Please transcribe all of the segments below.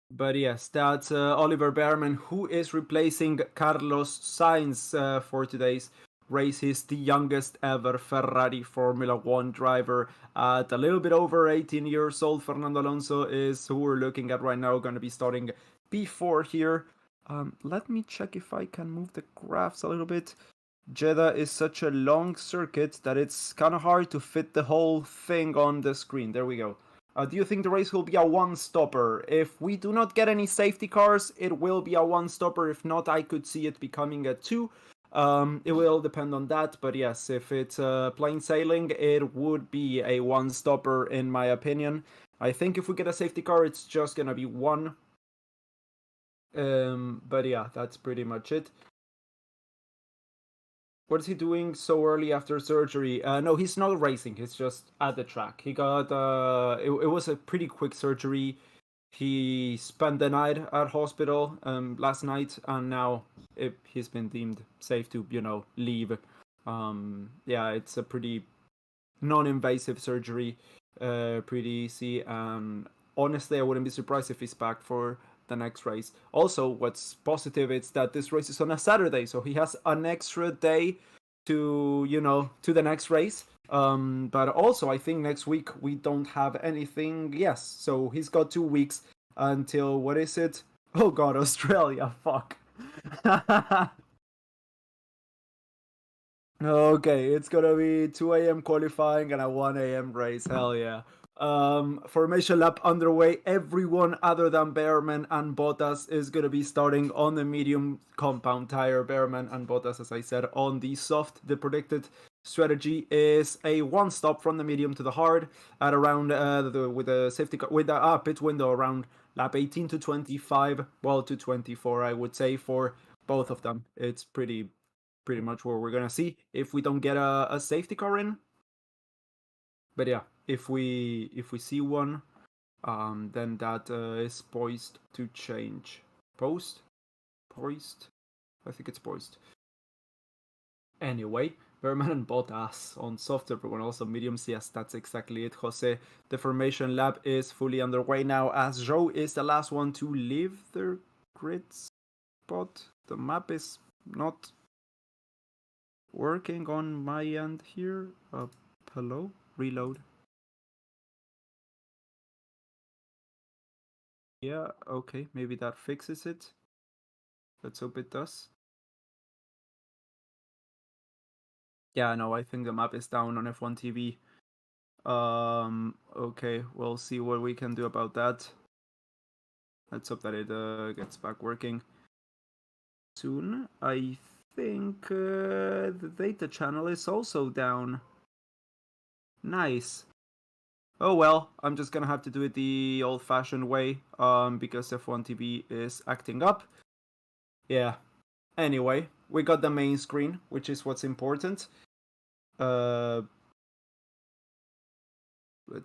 But yes, that's Oliver Bearman, who is replacing Carlos Sainz for today's race. He's the youngest ever Ferrari Formula One driver at a little bit over 18 years old. Fernando Alonso is who we're looking at right now, going to be starting P4 here. Let me check if I can move the graphs a little bit. Jeddah is such a long circuit that it's kind of hard to fit the whole thing on the screen. There we go. Do you think the race will be a one-stopper? If we do not get any safety cars, it will be a one-stopper. If not, I could see it becoming a two. It will depend on that, but yes, if it's plain sailing, it would be a one-stopper in my opinion. I think if we get a safety car, it's just gonna be one. But yeah, that's pretty much it. What is he doing so early after surgery? No, he's not racing. He's just at the track. He got it was a pretty quick surgery. He spent the night at hospital last night, and now he's been deemed safe to leave. Yeah, it's a pretty non-invasive surgery, pretty easy, and honestly, I wouldn't be surprised if he's back for the next race. Also, what's positive is that this race is on a Saturday, so he has an extra day to to the next race. But also, I think next week we don't have anything. Yes, so he's got 2 weeks until what is it? Oh God, Australia! Fuck. Okay, it's gonna be 2 a.m. qualifying and a 1 a.m. race. Hell yeah. Formation lap underway. Everyone other than Bearman and Bottas is gonna be starting on the medium compound tire. Bearman and Bottas, as I said, on the soft. The predicted strategy is a one stop from the medium to the hard at around with the safety car, with the pit window around lap 18 to 25, well to 24, I would say, for both of them. It's pretty much what we're gonna see if we don't get a safety car in. But yeah, if we see one, then that is poised to change. Poised, I think it's poised. Anyway, Berman and Bottas on soft, everyone also mediums. Yes, that's exactly it, Jose. The formation lab is fully underway now, as Joe is the last one to leave their grid spot. The map is not working on my end here. Hello? Reload. Yeah, okay, maybe that fixes it. Let's hope it does. Yeah, no, I think the map is down on F1 TV. Okay, we'll see what we can do about that. Let's hope that it gets back working soon. I think the data channel is also down. Nice. Oh well, I'm just gonna have to do it the old-fashioned way, because F1 TV is acting up. Yeah. Anyway, we got the main screen, which is what's important. Let's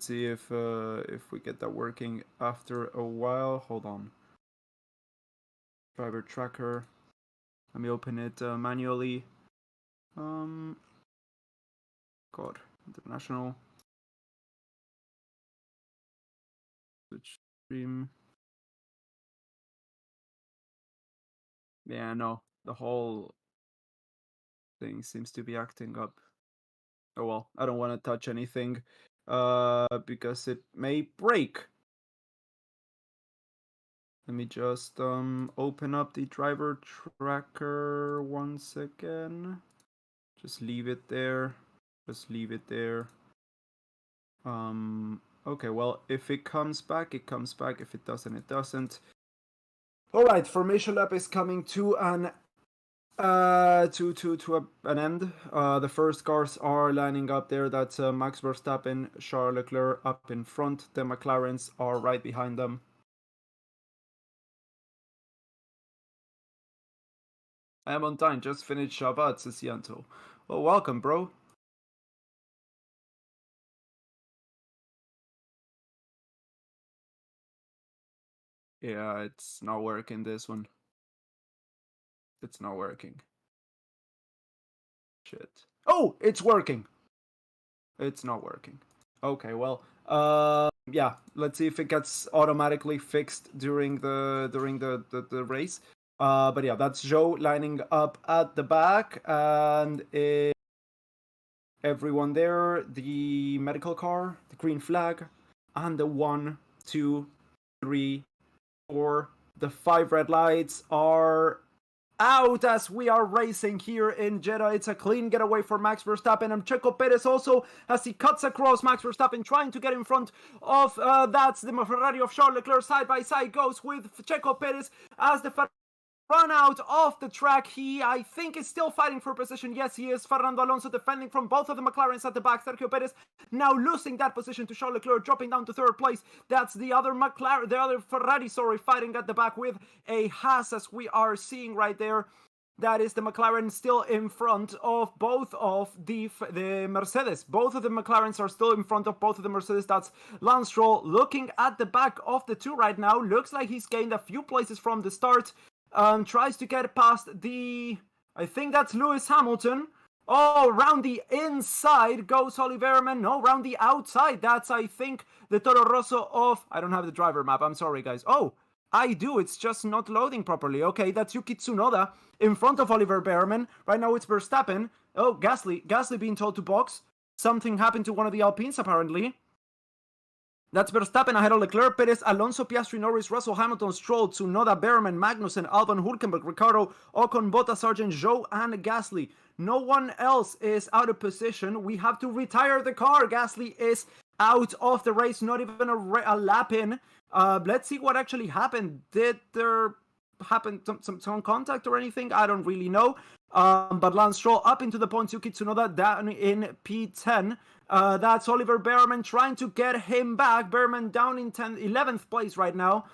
see if we get that working after a while. Hold on. Driver tracker. Let me open it manually. God, international. Switch stream. Yeah, no, the whole thing seems to be acting up. Oh well, I don't want to touch anything because it may break. Let me just open up the driver tracker once again. Just leave it there. Just leave it there. Okay, well, if it comes back, it comes back. If it doesn't, it doesn't. All right, formation lap is coming to an an end. The first cars are lining up there. That's Max Verstappen, Charles Leclerc up in front. The McLarens are right behind them. I am on time. Just finished Shabbat, says Yanto. Well, welcome, bro. Yeah, it's not working, this one. It's not working. Shit. Oh, it's working! It's not working. Okay, well, Yeah, let's see if it gets automatically fixed during the race. But yeah, that's Zhou lining up at the back, and everyone there, the medical car, the green flag, and the 1, 2, 3, 4, the 5 red lights are out as we are racing here in Jeddah. It's a clean getaway for Max Verstappen, and Checo Perez also, as he cuts across Max Verstappen, trying to get in front of that's the Ferrari of Charles Leclerc. Side by side goes with Checo Perez as the run out of the track. He, I think, is still fighting for position. Yes, he is. Fernando Alonso defending from both of the McLarens at the back. Sergio Perez now losing that position to Charles Leclerc, dropping down to third place. That's the other Ferrari, fighting at the back with a Haas, as we are seeing right there. That is the McLaren still in front of both of the Mercedes. Both of the McLarens are still in front of both of the Mercedes. That's Lance Stroll looking at the back of the two right now. Looks like he's gained a few places from the start. Tries to get past I think that's Lewis Hamilton. Oh, round the inside goes Oliverman. No, round the outside. That's, I think, the Toro Rosso of... I don't have the driver map. I'm sorry, guys. Oh, I do. It's just not loading properly. Okay, that's Yuki Tsunoda in front of Oliver Behrman. Right now it's Verstappen. Oh, Gasly. Gasly being told to box. Something happened to one of the Alpines, apparently. That's Verstappen ahead of Leclerc, Perez, Alonso, Piastri, Norris, Russell, Hamilton, Stroll, Tsunoda, Behrman, Magnussen, Albon, Hülkenberg, Ricciardo, Ocon, Bottas, Sargent, Zhou, and Gasly. No one else is out of position. We have to retire the car. Gasly is out of the race, not even a lap in. Let's see what actually happened. Did there happen some contact or anything? I don't really know. But Lance Stroll up into the points. Yuki Tsunoda down in P10. That's Oliver Behrman trying to get him back. Behrman down in 11th place right now.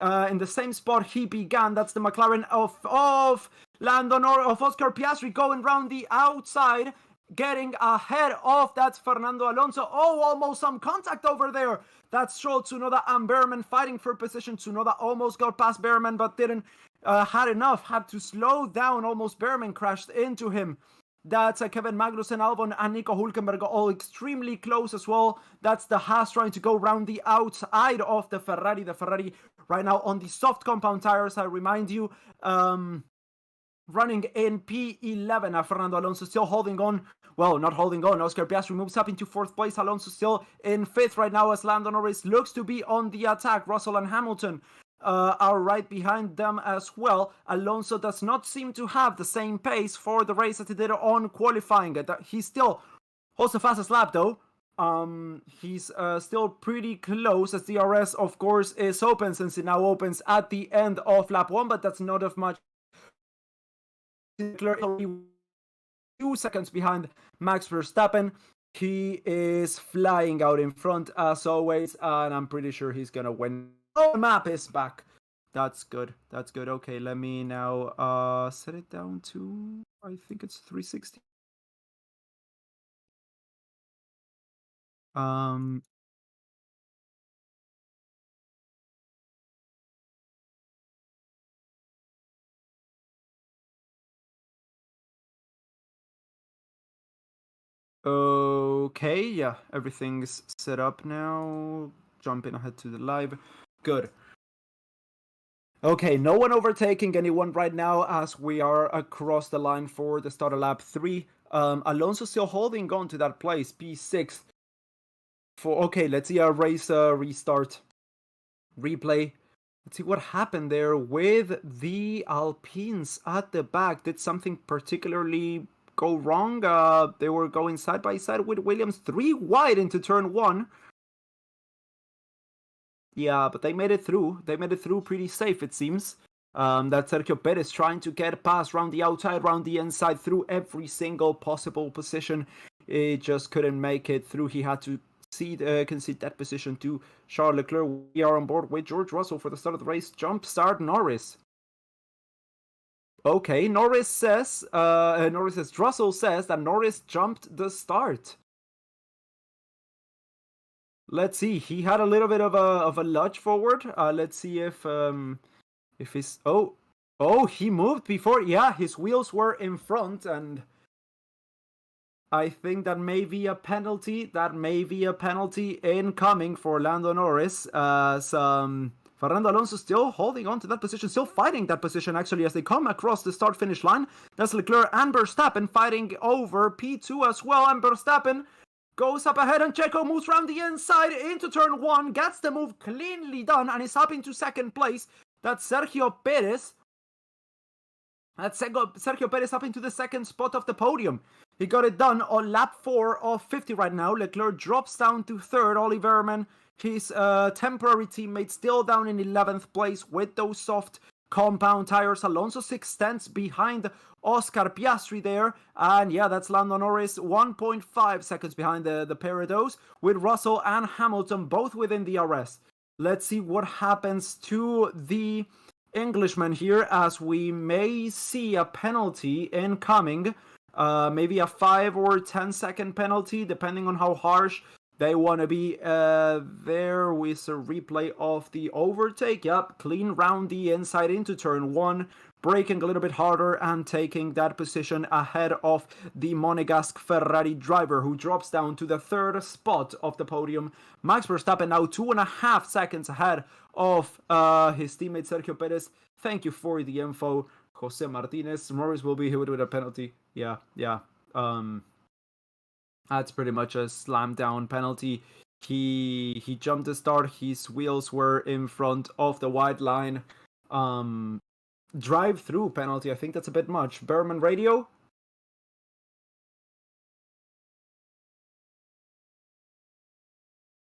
In the same spot he began. That's the McLaren of Oscar Piastri going round the outside, getting ahead of that's Fernando Alonso. Oh, almost some contact over there. That's Stroll, Tsunoda, and Behrman fighting for position. Tsunoda almost got past Behrman, but didn't. Had enough. Had to slow down. Almost Behrman crashed into him. That's Kevin Magnussen, Albon, and Nico Hülkenberg all extremely close as well. That's the Haas trying to go round the outside of the Ferrari. The Ferrari right now on the soft compound tires, I remind you. Running in P11. Fernando Alonso still holding on. Well, not holding on. Oscar Piastri moves up into 4th place. Alonso still in 5th right now as Lando Norris looks to be on the attack. Russell and Hamilton are right behind them as well. Alonso does not seem to have the same pace for the race that he did on qualifying. He still holds the fastest lap though. He's still pretty close as DRS of course is open, since it now opens at the end of lap 1, but that's not of much. 2 seconds behind Max Verstappen. He is flying out in front as always, and I'm pretty sure he's gonna win. Oh, the map is back. That's good. That's good. Okay, let me now set it down to, I think it's 360. Okay, yeah, everything's set up now. Jumping ahead to the live. Good. Okay, no one overtaking anyone right now as we are across the line for the start of lap 3. Alonso still holding on to that place, P6. Okay, let's see a race restart. Replay. Let's see what happened there with the Alpines at the back. Did something particularly go wrong? They were going side by side with Williams 3 wide into turn 1. Yeah, but they made it through. They made it through pretty safe, it seems. That's Sergio Perez trying to get past round the outside, round the inside, through every single possible position. It just couldn't make it through. He had to concede that position to Charles Leclerc. We are on board with George Russell for the start of the race. Jump start Norris. Okay, Russell says that Norris jumped the start. Let's see. He had a little bit of a lunge forward. Let's see if his he moved before. Yeah, his wheels were in front, and I think that may be a penalty. That may be a penalty incoming for Lando Norris. Fernando Alonso still holding on to that position, still fighting that position actually as they come across the start-finish line. That's Leclerc and Verstappen fighting over P2 as well, and Verstappen goes up ahead and Checo moves around the inside into turn 1, gets the move cleanly done and is up into second place. That's Sergio Perez. That's Sergio Perez up into the second spot of the podium. He got it done on lap 4 of 50 right now. Leclerc drops down to third. Ollie Behrman, his temporary teammate, still down in 11th place with those soft compound tires. Alonso 6/10 behind Oscar Piastri there. And yeah, that's Lando Norris 1.5 seconds behind the pair of those, with Russell and Hamilton both within the DRS. Let's see what happens to the Englishman here, as we may see a penalty incoming. Maybe a 5 or 10 second penalty, depending on how harsh they want to be. There with a replay of the overtake. Yep, clean round the inside into turn 1, braking a little bit harder and taking that position ahead of the Monegasque Ferrari driver, who drops down to the third spot of the podium. Max Verstappen now 2.5 seconds ahead of his teammate Sergio Perez. Thank you for the info, Jose Martinez. Norris will be hit with a penalty. Yeah. That's pretty much a slam down penalty. He jumped the start. His wheels were in front of the white line. Drive through penalty. I think that's a bit much. Berman radio.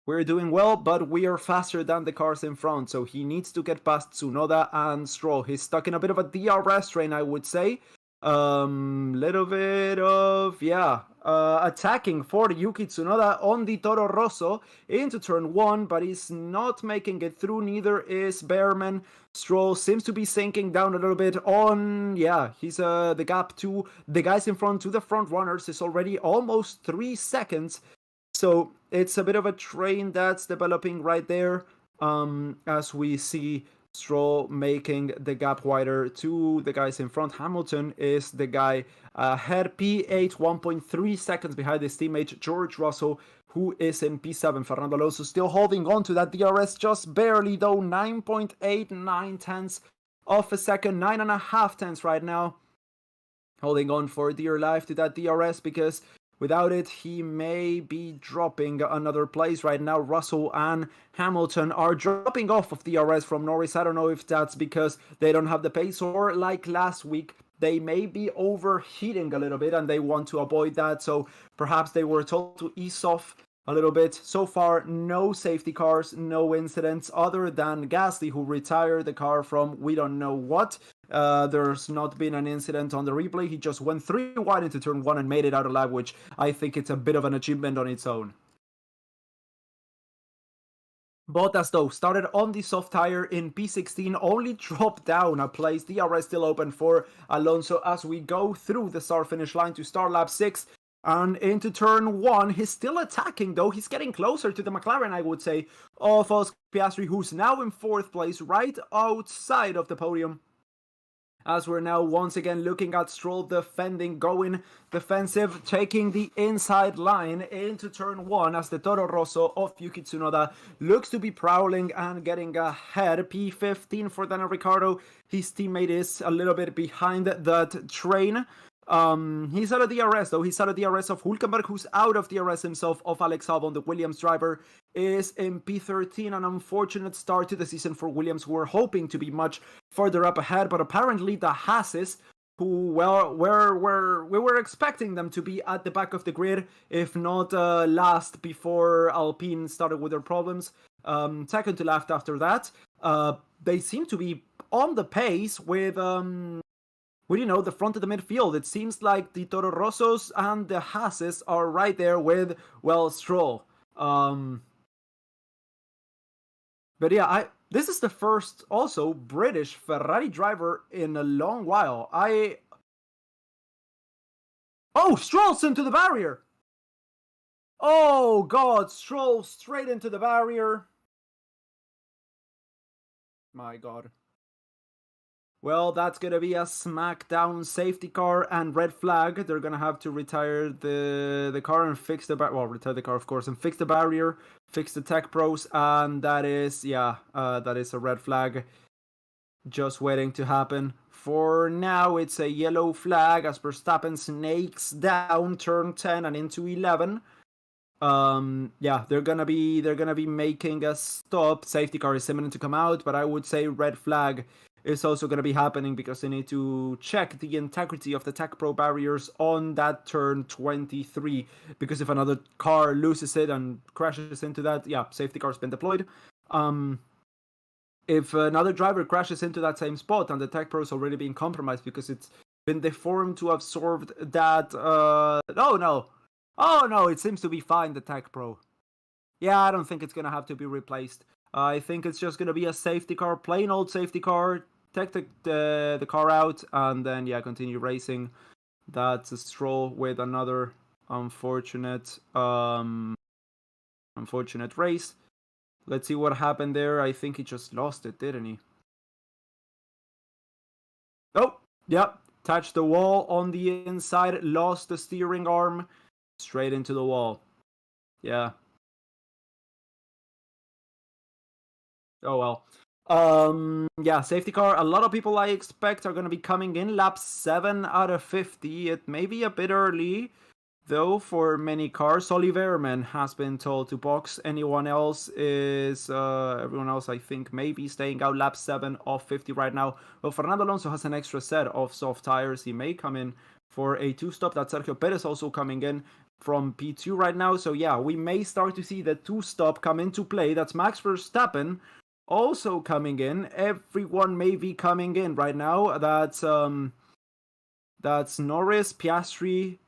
We're doing well, but we are faster than the cars in front, so he needs to get past Tsunoda and Stroll. He's stuck in a bit of a DRS train, I would say. Little bit of, attacking for Yuki Tsunoda on the Toro Rosso into turn 1, but he's not making it through. Neither is Behrman. Stroll seems to be sinking down a little bit on, he's the gap to the guys in front, to the front runners, is already almost 3 seconds. So it's a bit of a train that's developing right there, as we see Stroll making the gap wider to the guys in front. Hamilton is the guy ahead, P8, 1.3 seconds behind his teammate George Russell, who is in P7. Fernando Alonso still holding on to that DRS just barely, though, 9.89 tenths of a second, 9.5 tenths right now. Holding on for dear life to that DRS, because without it, he may be dropping another place right now. Russell and Hamilton are dropping off of DRS from Norris. I don't know if that's because they don't have the pace, or like last week, they may be overheating a little bit and they want to avoid that. So perhaps they were told to ease off a little bit. So far, no safety cars, no incidents, other than Gasly, who retired the car from we don't know what. There's not been an incident on the replay. He just went 3 wide into turn 1 and made it out alive, which I think it's a bit of an achievement on its own. Bottas, though, started on the soft tire in P16, only dropped down a place. DRS still open for Alonso as we go through the start-finish line to start lap 6. And into turn 1, he's still attacking, though. He's getting closer to the McLaren, I would say, of Oscar Piastri, who's now in 4th place, right outside of the podium. As we're now once again looking at Stroll defending, going defensive, taking the inside line into turn 1, as the Toro Rosso of Yuki Tsunoda looks to be prowling and getting ahead. P15 for Daniel Ricciardo. His teammate is a little bit behind that train. He's out of DRS, though. He's out of DRS of Hülkenberg, who's out of DRS himself of Alex Albon. The Williams driver is in P13. An unfortunate start to the season for Williams, who were hoping to be much further up ahead, but apparently the Haases, who, well, we were expecting them to be at the back of the grid, if not last before Alpine started with their problems. Second to last after that. They seem to be on the pace with the front of the midfield. It seems like the Toro Rossos and the Haases are right there with, well, Stroll. But yeah, this is the first also British Ferrari driver in a long while. Oh, Stroll's into the barrier! Oh God, Stroll straight into the barrier. My God. Well, that's gonna be a smackdown safety car and red flag. They're gonna have to retire the car and fix the retire the car, of course, and fix the barrier, fix the tech pros, and that is that is a red flag just waiting to happen. For now, it's a yellow flag as Verstappen snakes down turn 10 and into 11. They're gonna be making a stop. Safety car is imminent to come out, but I would say red flag is also gonna be happening because they need to check the integrity of the Tech Pro barriers on that turn 23. Because if another car loses it and crashes into that, safety car's been deployed. If another driver crashes into that same spot and the Tech Pro is already being compromised because it's been deformed to absorb that. Oh no, it seems to be fine, the Tech Pro. Yeah, I don't think it's gonna have to be replaced. I think it's just gonna be a safety car, plain old safety car. Take the car out and then continue racing. That's a Stroll with another unfortunate race. Let's see what happened there. I think he just lost it, didn't he? Oh, yep. Touched the wall on the inside, lost the steering arm, straight into the wall. Yeah. Oh well. Safety car. A lot of people I expect are going to be coming in lap 7 out of 50. It may be a bit early, though, for many cars. Oliverman has been told to box. Everyone else, I think, may be staying out lap 7 of 50 right now. Well, Fernando Alonso has an extra set of soft tires. He may come in for a 2-stop. That's Sergio Perez also coming in from P2 right now. So we may start to see the 2-stop come into play. That's Max Verstappen also coming in. Everyone may be coming in right now. That's Norris, Piastri,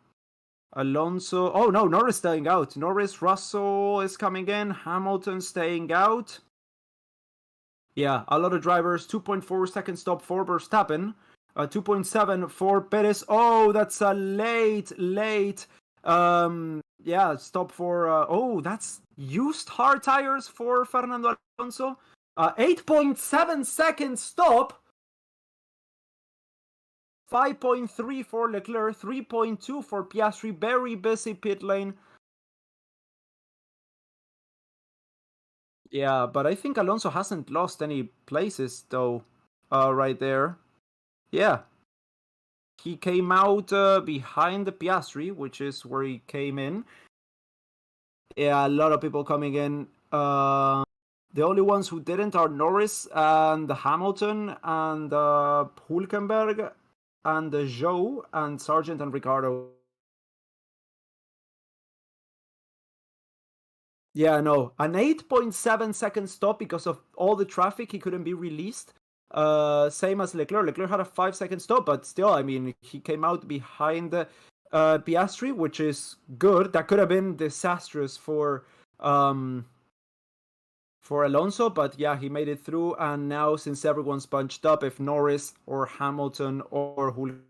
Alonso. Oh no, Norris staying out. Norris, Russell is coming in. Hamilton staying out. Yeah, a lot of drivers. 2.4 second stop for Verstappen. 2.7 for Perez. Oh, that's a late. Stop for. That's used hard tires for Fernando Alonso. 8.7 second stop. 5.3 for Leclerc, 3.2 for Piastri. Very busy pit lane. Yeah, but I think Alonso hasn't lost any places though. Right there. Yeah. He came out behind the Piastri, which is where he came in. Yeah, a lot of people coming in. The only ones who didn't are Norris and Hamilton and Hülkenberg and Zhou and Sargent and Ricardo. Yeah, no. An 8.7 second stop because of all the traffic. He couldn't be released. Same as Leclerc. Leclerc had a 5-second stop, but still, I mean, he came out behind Piastri, which is good. That could have been disastrous for Alonso, but he made it through. And now, since everyone's bunched up, if Norris or Hamilton or Hulkenberg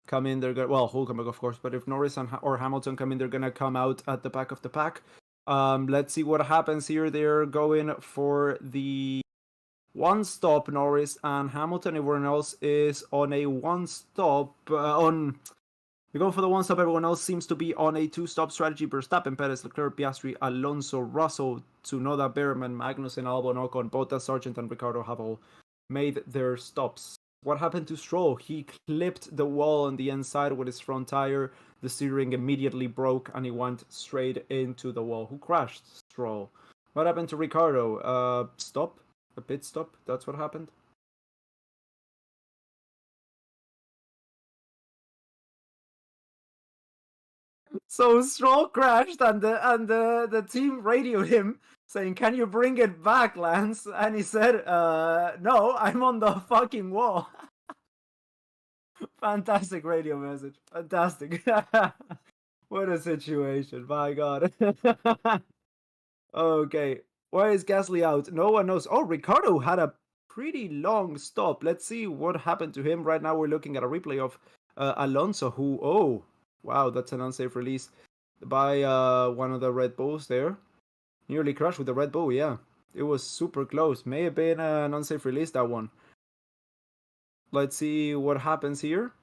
come in, they're gonna Hulkenberg, of course. But if Norris or Hamilton come in, they're gonna come out at the back of the pack. Let's see what happens here. They're going for the 1-stop, Norris and Hamilton. Everyone else is on a 1-stop. You're going for the 1-stop. Everyone else seems to be on a 2-stop strategy. Verstappen, Perez, Leclerc, Piastri, Alonso, Russell, Tsunoda, Berman, Magnussen, Albon, Ocon, Bottas, Sargent, and Ricardo have all made their stops. What happened to Stroll? He clipped the wall on the inside with his front tire. The steering immediately broke and he went straight into the wall. Who crashed? Stroll. What happened to Ricardo? Stop? A pit stop? That's what happened? So Stroll crashed and the team radioed him saying, "Can you bring it back, Lance?" And he said, "No, I'm on the fucking wall." Fantastic radio message. Fantastic. What a situation. My God. Okay. Why is Gasly out? No one knows. Oh, Ricardo had a pretty long stop. Let's see what happened to him. Right now we're looking at a replay of Alonso, who, oh, wow, that's an unsafe release by one of the Red Bulls there. Nearly crashed with the Red Bull, yeah. It was super close. May have been an unsafe release, that one. let's see what happens here.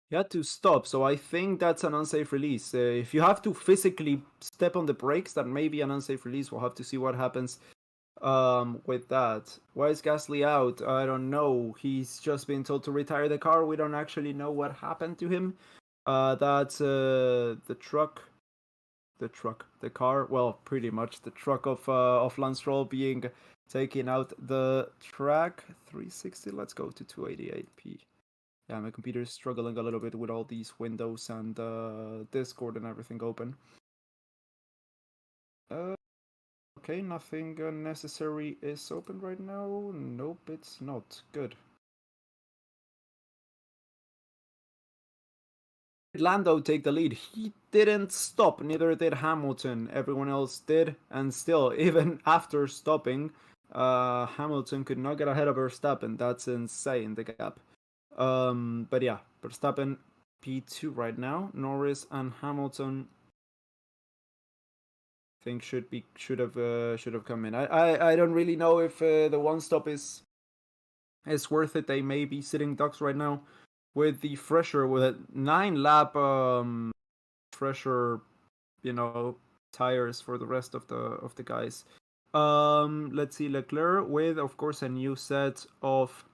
He had to stop, so I think that's an unsafe release. If you have to physically step on the brakes, that may be an unsafe release. We'll have to see what happens with that. Why is Gasly out? I don't know. He's just been told to retire the car. We don't actually know what happened to him. That's the car. Well, pretty much the truck of Lance Stroll being taken out the track. 360. Let's go to 288p. Yeah, my computer is struggling a little bit with all these windows and Discord and everything open. Okay, nothing necessary is open right now. Nope, it's not. Good. Lando take the lead. He didn't stop, neither did Hamilton. Everyone else did, and still, even after stopping, Hamilton could not get ahead of Verstappen. That's insane, the gap. But yeah, Verstappen P2 right now. Norris and Hamilton, I think should have come in. I don't really know if the one stop is worth it. They may be sitting ducks right now with the fresher, with a 9-lap fresher, tires for the rest of the guys. Let's see, Leclerc with, of course, a new set of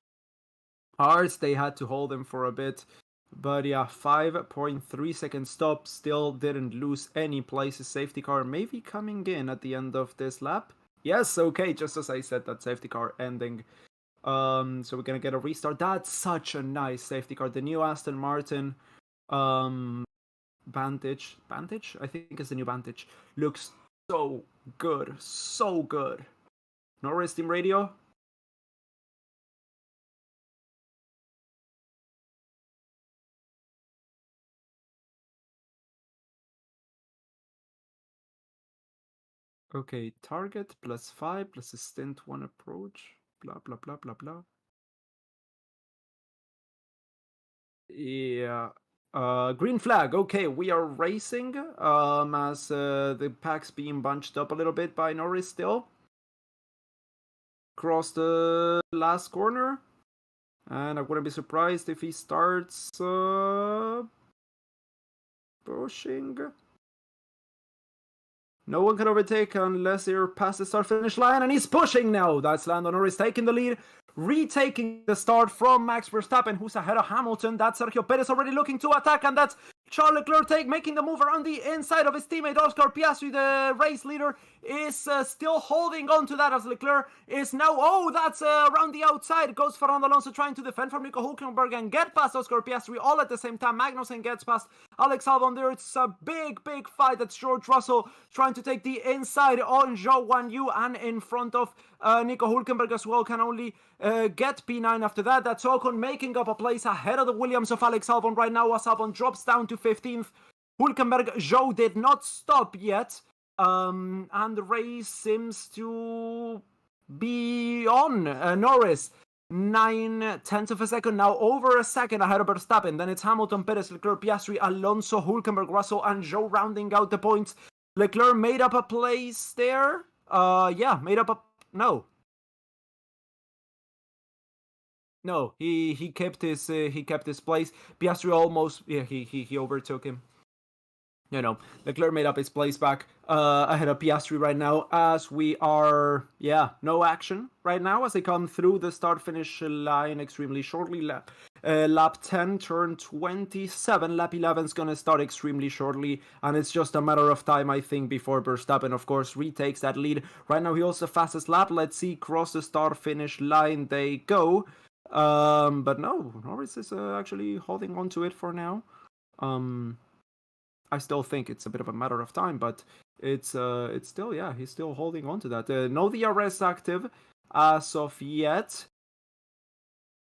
hards. They had to hold them for a bit, but yeah, 5.3 second stop. Still didn't lose any places. Safety car maybe coming in at the end of this lap. Yes, okay, just as I said, that safety car ending. So we're gonna get a restart. That's such a nice safety car. The new Aston Martin Vantage, I think it's the new Vantage. Looks so good, so good. Norris team radio. Okay, target +5 plus a stint 1 approach. Blah blah blah blah blah. Yeah. Green flag. Okay, we are racing. As the pack's being bunched up a little bit by Norris still. Cross the last corner, and I wouldn't be surprised if he starts pushing. No one can overtake unless they're past the start-finish line, and he's pushing now. That's Lando Norris taking the lead, retaking the start from Max Verstappen, who's ahead of Hamilton. That's Sergio Perez already looking to attack, and that's Charles Leclerc making the move around the inside of his teammate Oscar Piastri. The race leader is still holding on to that as Leclerc is now, that's around the outside. Goes Fernando Alonso trying to defend from Nico Hülkenberg and get past Oscar Piastri all at the same time. Magnussen gets past Alex Albon there. It's a big fight. That's George Russell trying to take the inside on Zhou Guanyu, and in front of Nico Hülkenberg as well. Can only get P9 after that. That's Ocon making up a place ahead of the Williams of Alex Albon right now as Albon drops down to 15th. Hulkenberg, Zhou did not stop yet. And the race seems to be on. Norris, 9/10 of a second, now over a second ahead of Verstappen. Then it's Hamilton, Perez, Leclerc, Piastri, Alonso, Hulkenberg, Russell, and Zhou rounding out the points. Leclerc made up a place there. No, he kept his place. Piastri almost, he overtook him. Leclerc made up his place back ahead of Piastri right now, as we are, no action right now as they come through the start-finish line extremely shortly. Lap 10, turn 27. Lap 11 is going to start extremely shortly, and it's just a matter of time, I think, before Verstappen, of course, retakes that lead. Right now, he holds the fastest lap. Let's see, cross the start-finish line they go. But no, Norris is actually holding on to it for now. I still think it's a bit of a matter of time, but it's still, he's still holding on to that. No DRS active as of yet.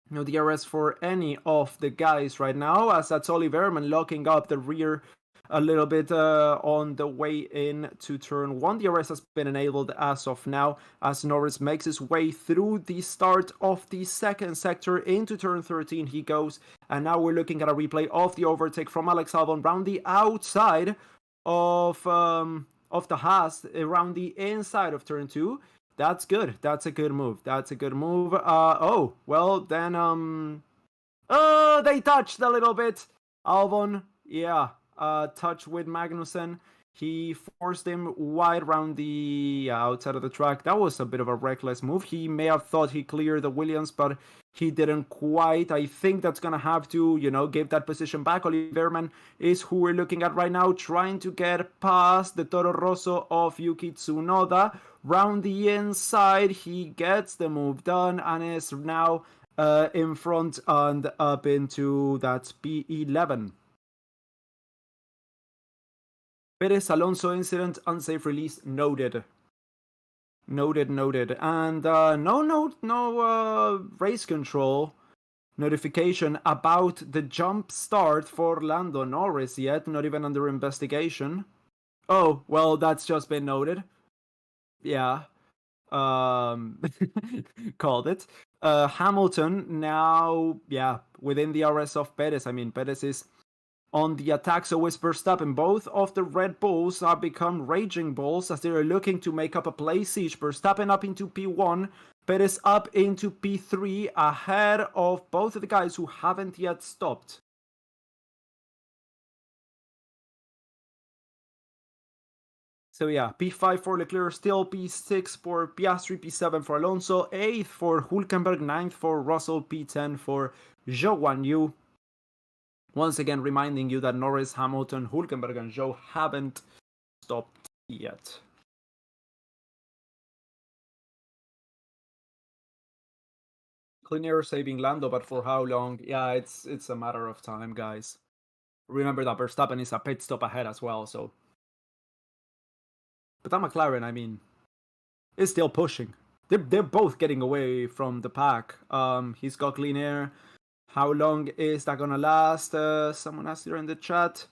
No DRS for any of the guys right now, as that's Oliver Behrman locking up the rear a little bit on the way in to turn 1. DRS has been enabled as of now, as Norris makes his way through the start of the second sector into turn 13. He goes, and now we're looking at a replay of the overtake from Alex Albon round the outside of of the Haas around the inside of turn 2. That's good. That's a good move. That's a good move. Oh, well, then, they touched a little bit. Albon, yeah, touch with Magnussen. He forced him wide around the outside of the track. That was a bit of a reckless move. He may have thought he cleared the Williams, but he didn't quite. I think that's going to have to, give that position back. Oliverman is who we're looking at right now, trying to get past the Toro Rosso of Yuki Tsunoda. Round the inside, he gets the move done and is now in front and up into that P11. Perez Alonso incident, unsafe release, noted. Noted. And no race control notification about the jump start for Lando Norris yet, not even under investigation. Oh, well, that's just been noted. Yeah. Called it. Hamilton now, within the RS of Perez. I mean, Perez is on the attack, so is Verstappen. Both of the Red Bulls have become Raging Bulls as they are looking to make up a place siege. Verstappen up into P1, Perez up into P3, ahead of both of the guys who haven't yet stopped. So yeah, P5 for Leclerc, still P6 for Piastri, P7 for Alonso, 8th for Hülkenberg, 9th for Russell, P10 for Zhou Guanyu. Once again, reminding you that Norris, Hamilton, Hülkenberg, and Zhou haven't stopped yet. Clean air saving Lando, but for how long? Yeah, it's a matter of time, guys. Remember that Verstappen is a pit stop ahead as well, so. But that McLaren, I mean, is still pushing. They're both getting away from the pack. He's got clean air. How long is that gonna last? Someone asked here in the chat.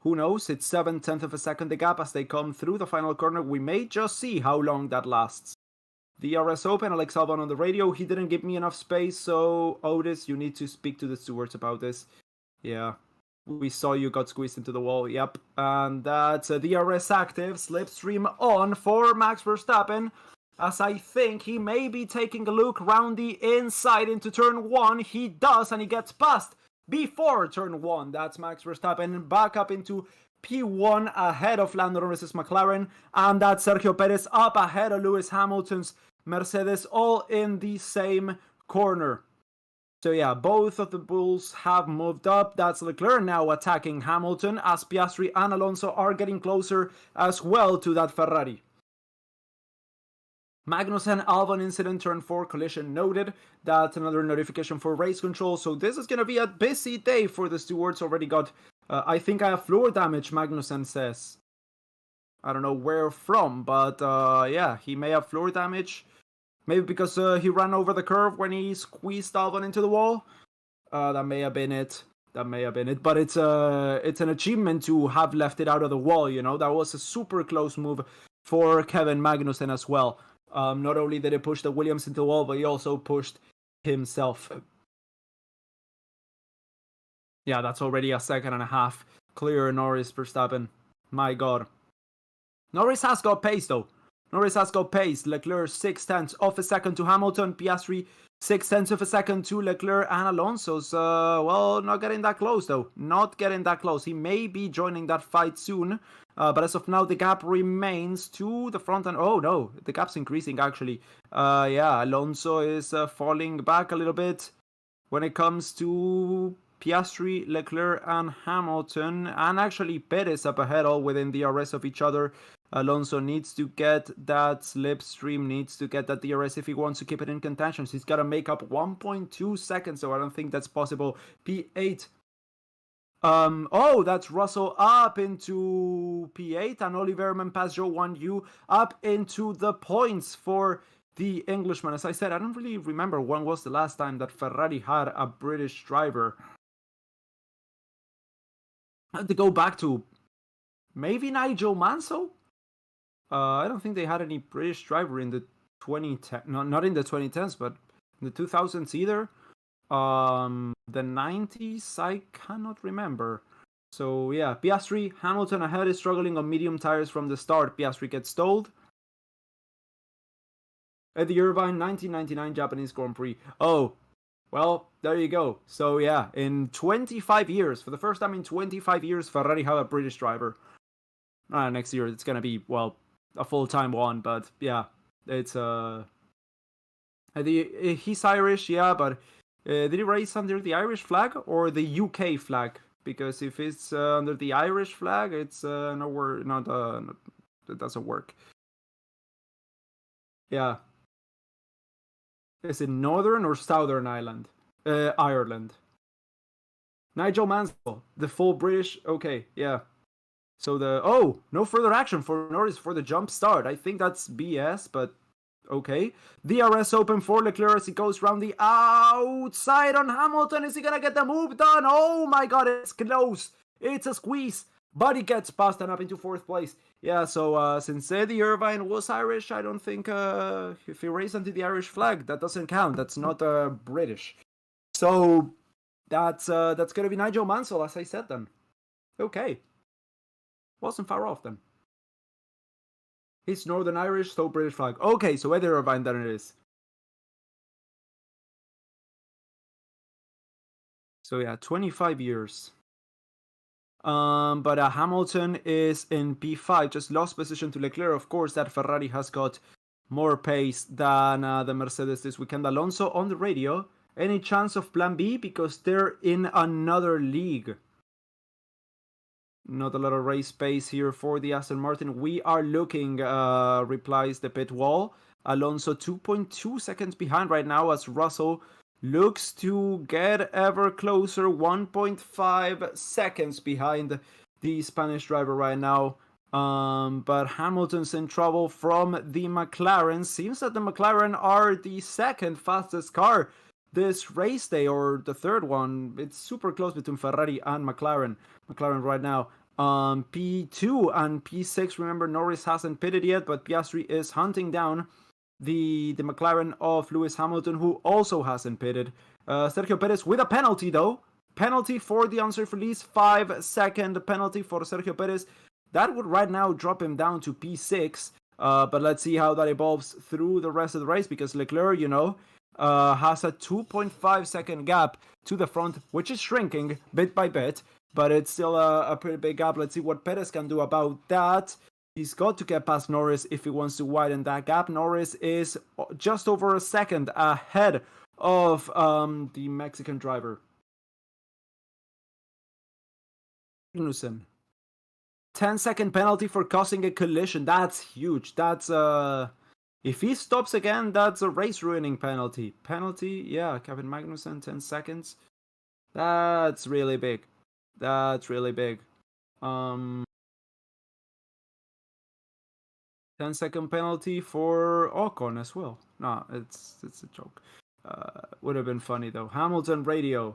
Who knows? It's 7/10 of a second the gap as they come through the final corner. We may just see how long that lasts. The RS Open, Alex Albon on the radio. He didn't give me enough space, so Otis, you need to speak to the stewards about this. Yeah, we saw you got squeezed into the wall. Yep, and that's the RS active slipstream on for Max Verstappen. As I think he may be taking a look round the inside into turn 1. He does, and he gets past before turn 1. That's Max Verstappen back up into P1 ahead of Lando Norris's McLaren. And that's Sergio Perez up ahead of Lewis Hamilton's Mercedes, all in the same corner. So yeah, both of the Bulls have moved up. That's Leclerc now attacking Hamilton as Piastri and Alonso are getting closer as well to that Ferrari. Magnussen Albon incident, turn 4 collision noted. That's another notification for race control. So this is going to be a busy day for the stewards. Already got, I think I have floor damage, Magnussen says. I don't know where from, but yeah, he may have floor damage. Maybe because he ran over the curve when he squeezed Albon into the wall. That may have been it. But it's an achievement to have left it out of the wall, That was a super close move for Kevin Magnussen as well. Not only did he push the Williams into the wall, but he also pushed himself. Yeah, that's already a second and a half. Clear Norris, Verstappen. My God. Norris has got pace, though. Leclerc 0.6 of a second to Hamilton. Piastri 0.6 of a second to Leclerc, and Alonso's, not getting that close, though. Not getting that close. He may be joining that fight soon. But as of now, the gap remains to the front end. Oh, no. The gap's increasing, actually. Alonso is falling back a little bit when it comes to Piastri, Leclerc, and Hamilton. And actually, Perez up ahead, all within the DRS of each other. Alonso needs to get that slipstream, needs to get that DRS if he wants to keep it in contention. So he's got to make up 1.2 seconds, so I don't think that's possible. P8. That's Russell up into P8 and Oliverman past Zhou Guanyu up into the points for the Englishman. As I said, I don't really remember when was the last time that Ferrari had a British driver. I had to go back to maybe Nigel Mansell? I don't think they had any British driver in the 2010s, not in the 2010s, but in the 2000s either. The 90s, I cannot remember. So yeah, Piastri, Hamilton ahead is struggling on medium tires from the start. Piastri gets stalled. Eddie Irvine, 1999 Japanese Grand Prix. Oh, well, there you go. So yeah, in 25 years, for the first time in 25 years, Ferrari have a British driver. Next year it's gonna be, well, a full-time one, but yeah, it's he's Irish, yeah, but did he race under the Irish flag or the UK flag? Because if it's under the Irish flag, it's nowhere, it doesn't work. Yeah. Is it Northern or Southern Ireland? Ireland. Nigel Mansell, the full British. Okay, yeah. So no further action for Norris for the jump start. I think that's BS, but okay. DRS open for Leclerc as he goes round the outside on Hamilton. Is he gonna get the move done? Oh my god, it's close. It's a squeeze, but he gets past and up into 4th place. Yeah, so since Eddie Irvine was Irish, I don't think if he raced under the Irish flag, that doesn't count. That's not British. So that's gonna be Nigel Mansell, as I said then. Okay. Wasn't far off then. He's Northern Irish, so British flag. Okay, so Eddie Irvine then it is. So yeah, 25 years. But Hamilton is in P5, just lost position to Leclerc. Of course, that Ferrari has got more pace than the Mercedes this weekend. Alonso on the radio. Any chance of plan B? Because they're in another league. Not a lot of race pace here for the Aston Martin. We are looking, replies the pit wall. Alonso 2.2 seconds behind right now as Russell looks to get ever closer. 1.5 seconds behind the Spanish driver right now. But Hamilton's in trouble from the McLaren. Seems that the McLaren are the second fastest car this race day, or the third one. It's super close between Ferrari and McLaren. McLaren right now P2 and P6. Remember, Norris hasn't pitted yet, but Piastri is hunting down the McLaren of Lewis Hamilton, who also hasn't pitted. Sergio Perez with a penalty, though. Penalty for the unsafe release. 5-second penalty for Sergio Perez. That would right now drop him down to P6. But let's see how that evolves through the rest of the race, because Leclerc, has a 2.5 second gap to the front, which is shrinking bit by bit, but it's still a pretty big gap. Let's see what Perez can do about that. He's got to get past Norris if he wants to widen that gap. Norris is just over a second ahead of the Mexican driver. Magnussen. 10-second penalty for causing a collision. That's huge. That's if he stops again, that's a race-ruining penalty. Yeah, Kevin Magnussen, 10 seconds. That's really big. 10-second penalty for Ocon as well. No, it's a joke. Would have been funny though. Hamilton radio.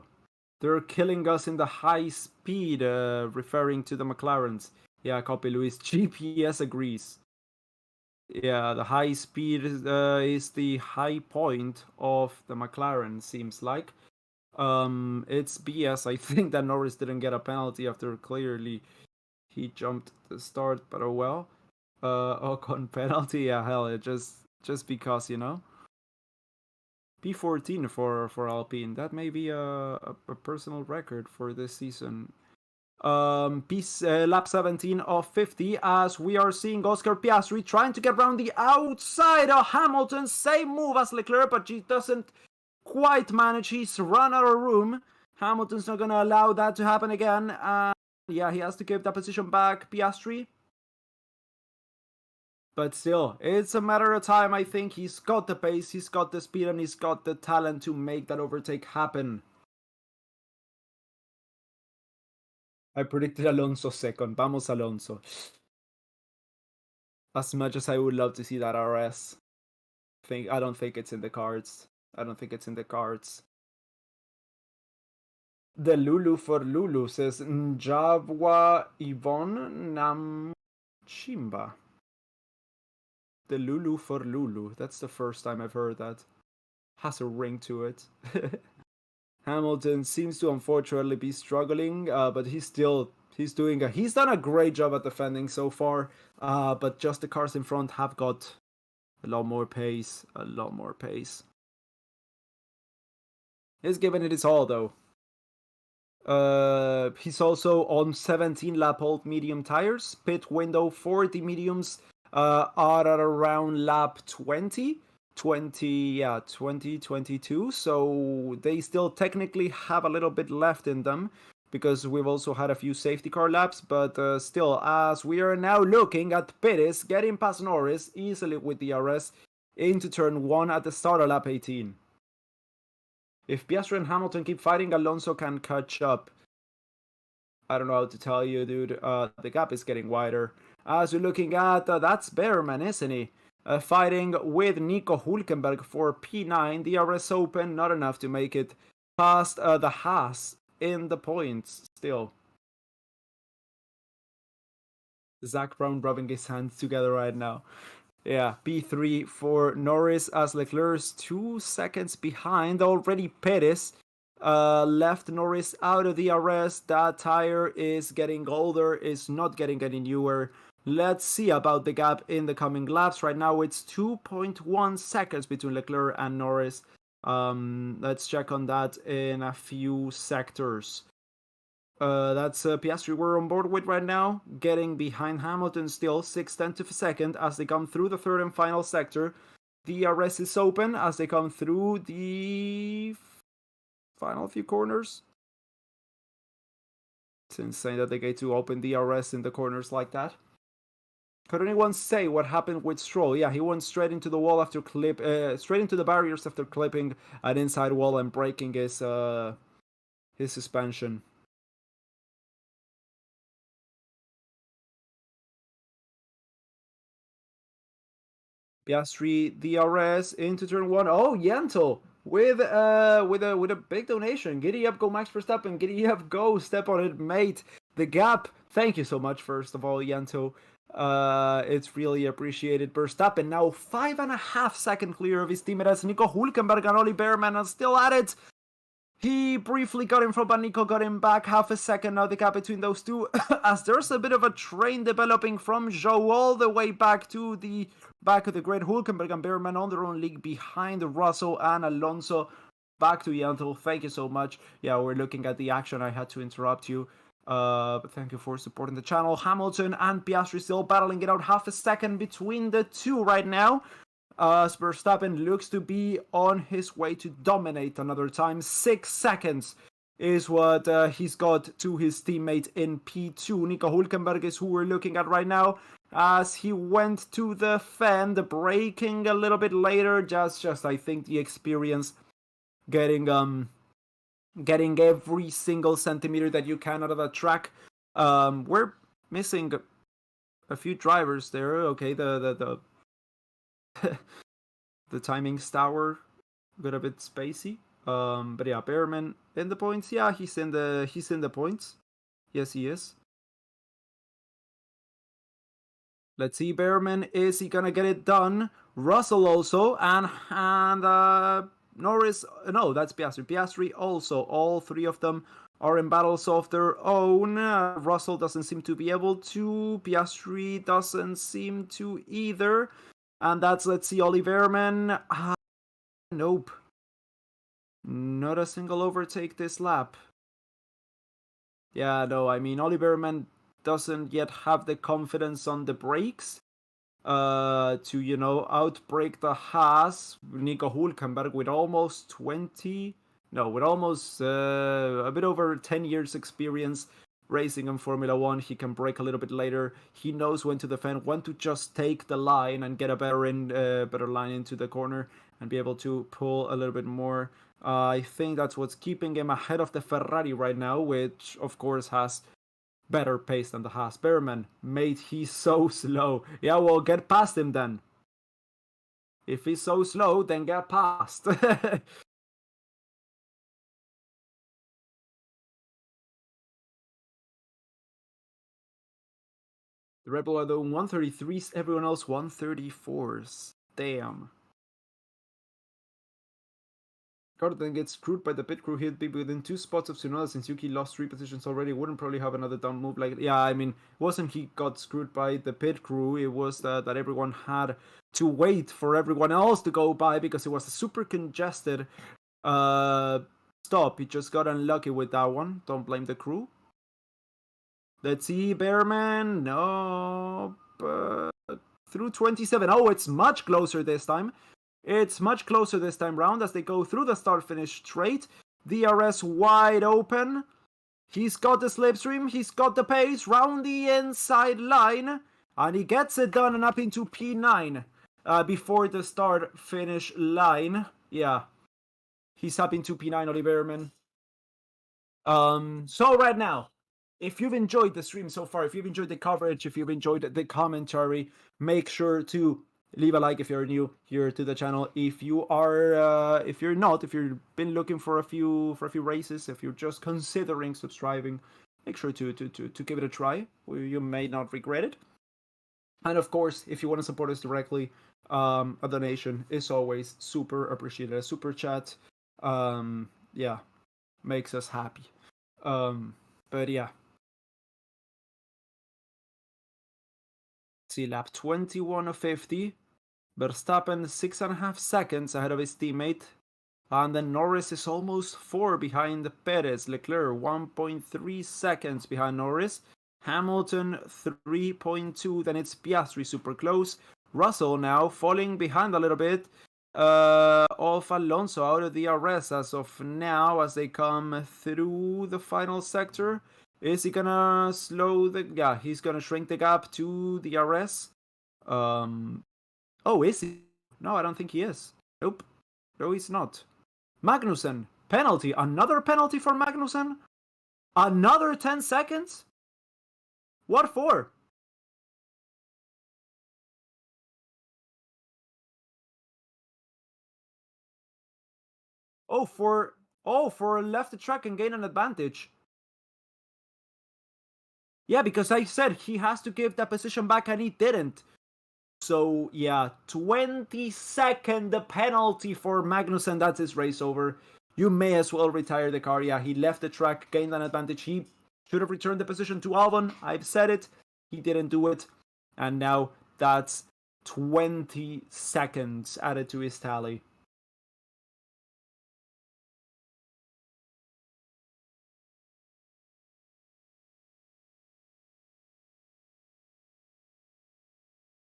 They're killing us in the high speed, referring to the McLarens. Yeah, copy Luis. GPS agrees. Yeah, the high speed is the high point of the McLaren, seems like. It's BS. I think that Norris didn't get a penalty after clearly he jumped the start, but oh well. Ocon penalty, yeah, hell, it just because, P14 for Alpine. That may be a personal record for this season. Lap 17 of 50, as we are seeing Oscar Piastri trying to get around the outside of Hamilton. Same move as Leclerc, but he doesn't quite manage. He's run out of room. Hamilton's not going to allow that to happen again. Yeah, he has to give that position back, Piastri. But still, it's a matter of time. I think he's got the pace, he's got the speed, and he's got the talent to make that overtake happen. I predicted Alonso second. Vamos, Alonso. As much as I would love to see that RS, I don't think it's in the cards. The Lulu for Lulu says Njavwa Yvonne Namchimba. The Lulu for Lulu. That's the first time I've heard that. Has a ring to it. Hamilton seems to unfortunately be struggling, but he's still He's done a great job at defending so far, but just the cars in front have got a lot more pace. He's giving it his all though. He's also on 17 lap old medium tires. Pit window for the mediums are at around lap 20, 22. So they still technically have a little bit left in them, because we've also had a few safety car laps, but still, as we are now looking at Perez getting past Norris easily with the DRS into turn 1 at the start of lap 18. If Piastri and Hamilton keep fighting, Alonso can catch up. I don't know how to tell you, dude. The gap is getting wider. As you're looking at, that's Behrman, isn't he? Fighting with Nico Hülkenberg for P9. DRS open, not enough to make it past the Haas in the points still. Zach Brown rubbing his hands together right now. Yeah, P3 for Norris, as Leclerc's 2 seconds behind. Already Perez left Norris out of the DRS. That tire is getting older, is not getting any newer. Let's see about the gap in the coming laps. Right now it's 2.1 seconds between Leclerc and Norris. Let's check on that in a few sectors. That's Piastri we're on board with right now, getting behind Hamilton still, 6/10 of a second as they come through the third and final sector. DRS is open as they come through the final few corners. It's insane that they get to open DRS in the corners like that. Could anyone say what happened with Stroll? Yeah, he went straight into the wall after straight into the barriers after clipping an inside wall and breaking his suspension. Piastri DRS into turn 1. Oh, Yentl with a big donation. Giddy up, go Max Verstappen. Giddy up, go. Step on it, mate. The gap. Thank you so much, first of all, Yentl. It's really appreciated. Verstappen now 5.5 seconds clear of his teammate as Nico Hülkenberg and Oli Behrman are still at it. He briefly got him from, but Nico got him back. Half a second now, the gap between those two. As there's a bit of a train developing from Zhou all the way back to the back of the grid. Hülkenberg and Behrman on their own league behind Russell and Alonso. Back to Yentl. Thank you so much. Yeah, we're looking at the action. I had to interrupt you. But thank you for supporting the channel. Hamilton and Piastri still battling it out. Half a second between the two right now. Verstappen looks to be on his way to dominate another time. 6 seconds is what he's got to his teammate in P2. Nico Hülkenberg is who we're looking at right now, as he went to the fend, braking a little bit later. Just I think the experience, getting every single centimeter that you can out of that track. We're missing a few drivers there. Okay, the timings tower got a bit spacey. But yeah, Behrman in the points. Yeah, he's in the points. Yes, he is. Let's see, Behrman, is he gonna get it done? Russell also, and Norris. No, that's Piastri. Piastri also. All three of them are in battles of their own. Russell doesn't seem to be able to. Piastri doesn't seem to either. And that's, let's see, Oli Behrman. Nope. Not a single overtake this lap. Yeah, no, I mean, Oli Behrman doesn't yet have the confidence on the brakes to, outbrake the Haas. Nico Hülkenberg with almost a bit over 10 years experience racing in Formula 1. He can brake a little bit later. He knows when to defend, when to just take the line and get a better line into the corner and be able to pull a little bit more. I think that's what's keeping him ahead of the Ferrari right now, which of course has better pace than the Haas. Behrman, mate, he's so slow. Yeah, well, get past him then. If he's so slow, then get past. The Red Bull are doing 133s, everyone else 134s. Damn. Gordon gets screwed by the pit crew. He'd be within 2 spots of Tsunoda since Yuki lost 3 positions already. Wouldn't probably have another dumb move like... Yeah, I mean, it wasn't he got screwed by the pit crew. It was that everyone had to wait for everyone else to go by because it was a super congested stop. He just got unlucky with that one. Don't blame the crew. Let's see, Bearman. No, but through 27. Oh, it's much closer this time. It's much closer this time round as they go through the start-finish straight. DRS wide open. He's got the slipstream. He's got the pace round the inside line. And he gets it done and up into P9 before the start-finish line. Yeah. He's up into P9, Oliverman. So right now, if you've enjoyed the stream so far, if you've enjoyed the coverage, if you've enjoyed the commentary, make sure to leave a like if you're new here to the channel. If you are, if you're not, if you've been looking for a few races, if you're just considering subscribing, make sure to give it a try. You may not regret it. And of course, if you want to support us directly, a donation is always super appreciated. A super chat, yeah, makes us happy. But yeah. See, lap 21 of 50. Verstappen 6.5 seconds ahead of his teammate. And then Norris is almost 4 behind Perez. Leclerc 1.3 seconds behind Norris. Hamilton 3.2. Then it's Piastri super close. Russell now falling behind a little bit of Alonso out of the DRS as of now as they come through the final sector. Is he gonna slow the... Yeah, he's gonna shrink the gap to the DRS. Oh, is he? No, I don't think he is. Nope. No, he's not. Magnussen. Penalty. Another penalty for Magnussen? Another 10 seconds? What for? Oh, for left the track and gain an advantage. Yeah, because I said he has to give that position back and he didn't. So, yeah, 22nd penalty for Magnussen. That's his race over. You may as well retire the car. Yeah, he left the track, gained an advantage. He should have returned the position to Albon. I've said it. He didn't do it. And now that's 20 seconds added to his tally.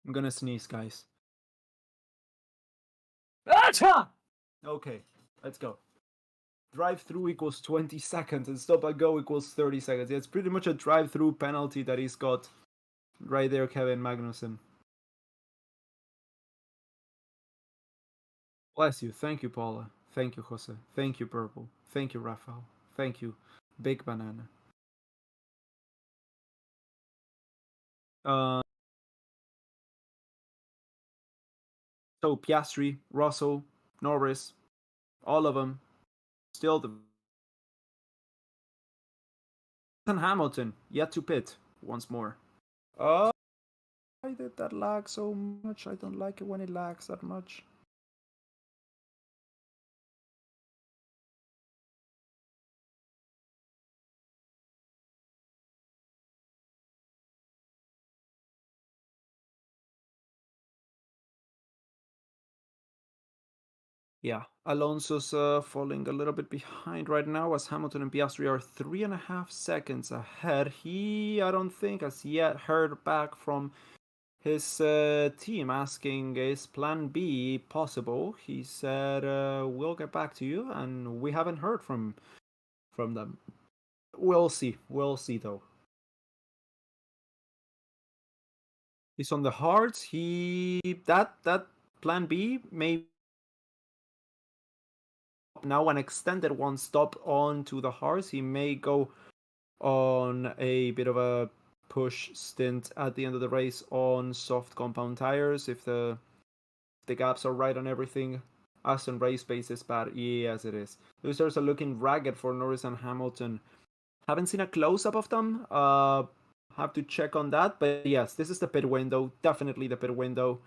I'm gonna sneeze, guys. Achha! Okay, let's go. Drive-through equals 20 seconds and stop and go equals 30 seconds. Yeah, it's pretty much a drive-through penalty that he's got right there, Kevin Magnussen. Bless you. Thank you, Paula. Thank you, Jose. Thank you, Purple. Thank you, Rafael. Thank you, Big Banana. So Piastri, Russell, Norris, all of them, still the... And Hamilton, yet to pit once more. Why did that lag so much? I don't like it when it lags that much. Yeah, Alonso's falling a little bit behind right now as Hamilton and Piastri are 3.5 seconds ahead. I don't think, has yet heard back from his team asking, is plan B possible? He said, we'll get back to you, and we haven't heard from them. We'll see though. He's on the hards. That plan B may now an extended one stop onto the hards. He may go on a bit of a push stint at the end of the race on soft compound tires if the gaps are right on everything. As on race pace is bad. Yes, it is. Those stars are looking ragged for Norris and Hamilton. Haven't seen a close-up of them. Have to check on that. But yes, this is the pit window. Definitely the pit window.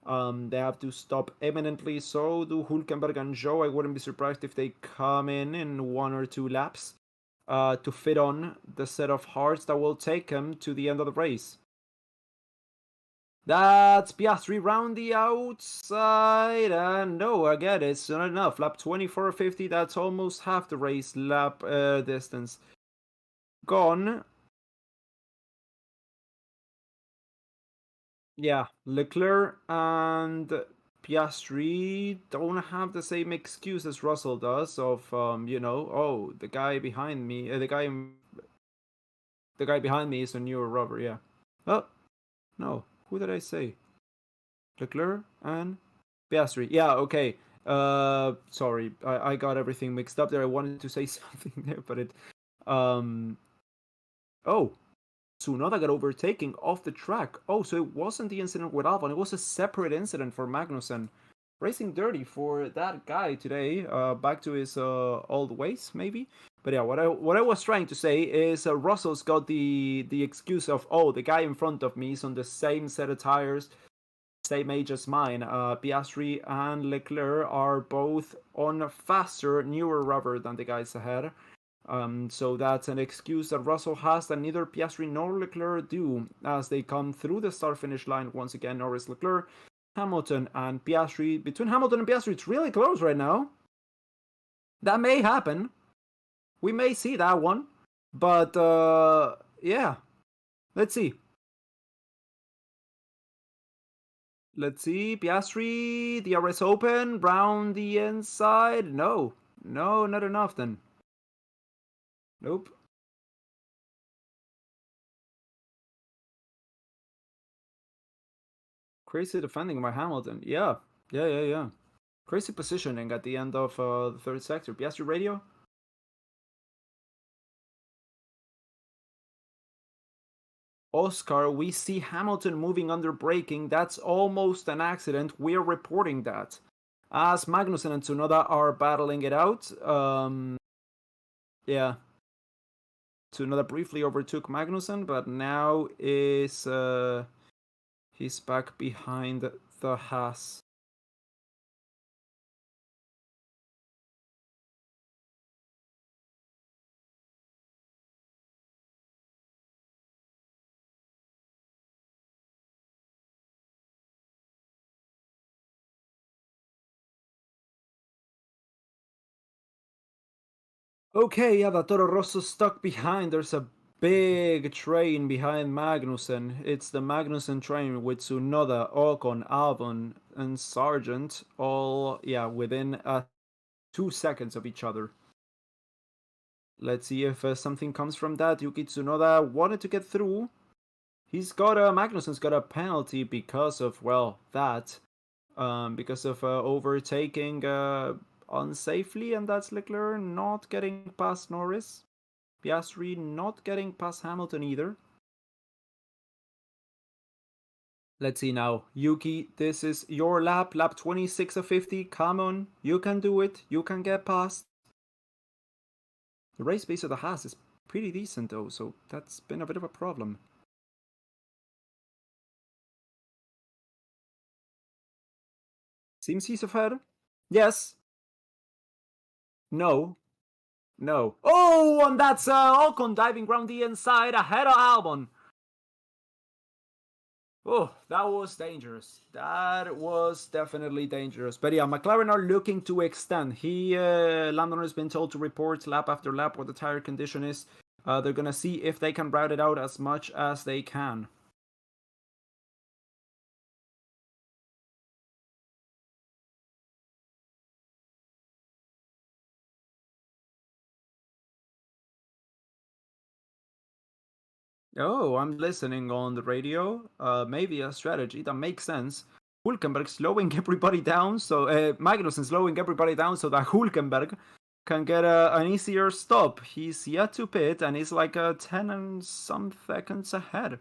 They have to stop imminently. So do Hülkenberg and Zhou. I wouldn't be surprised if they come in 1 or 2 laps to fit on the set of hards that will take them to the end of the race. That's Piastri round the outside, and no, again, it's not enough. Lap 24.50, that's almost half the race lap distance gone. Yeah, Leclerc and Piastri don't have the same excuse as Russell does of, oh, the guy behind me, the guy behind me is a newer rubber, yeah. Oh, no, who did I say? Leclerc and Piastri. Yeah, okay. Sorry, I got everything mixed up there. I wanted to say something there, but it. Oh, Tsunoda got overtaken off the track. Oh, so it wasn't the incident with Albon. It was a separate incident for Magnussen. Racing dirty for that guy today. Back to his old ways, maybe. But yeah, what I was trying to say is Russell's got the excuse of, oh, the guy in front of me is on the same set of tires, same age as mine. Piastri and Leclerc are both on faster, newer rubber than the guys ahead. So that's an excuse that Russell has that neither Piastri nor Leclerc do as they come through the start-finish line once again. Norris, Leclerc, Hamilton, and Piastri. Between Hamilton and Piastri, it's really close right now. That may happen. We may see that one. But, yeah. Let's see. Let's see. Piastri, DRS open, round the inside. No, not enough then. Nope. Crazy defending by Hamilton. Yeah. Crazy positioning at the end of the third sector. Piastri radio. Oscar, we see Hamilton moving under braking. That's almost an accident. We're reporting that. As Magnussen and Tsunoda are battling it out. Yeah. Tsunoda briefly overtook Magnussen, but now is he's back behind the Haas. Okay, yeah, that Toro Rosso stuck behind. There's a big train behind Magnussen. It's the Magnussen train with Tsunoda, Ocon, Albon, and Sargent all, within 2 seconds of each other. Let's see if something comes from that. Yuki Tsunoda wanted to get through. Magnussen's got a penalty because of, that. Because of overtaking unsafely, and that's Leclerc not getting past Norris. Piastri not getting past Hamilton either. Let's see now. Yuki, this is your lap 26 of 50. Come on, you can do it. You can get past. The race pace of the Haas is pretty decent though, so that's been a bit of a problem. Seems he's ahead. Yes. No. Oh, and that's Ocon diving round the inside ahead of Albon. Oh, that was dangerous. That was definitely dangerous. But yeah, McLaren are looking to extend. Landon has been told to report lap after lap what the tire condition is. They're going to see if they can route it out as much as they can. Oh, I'm listening on the radio. Maybe a strategy that makes sense. Hülkenberg slowing everybody down, so Magnussen slowing everybody down so that Hülkenberg can get an easier stop. He's yet to pit, and he's like 10 and some seconds ahead.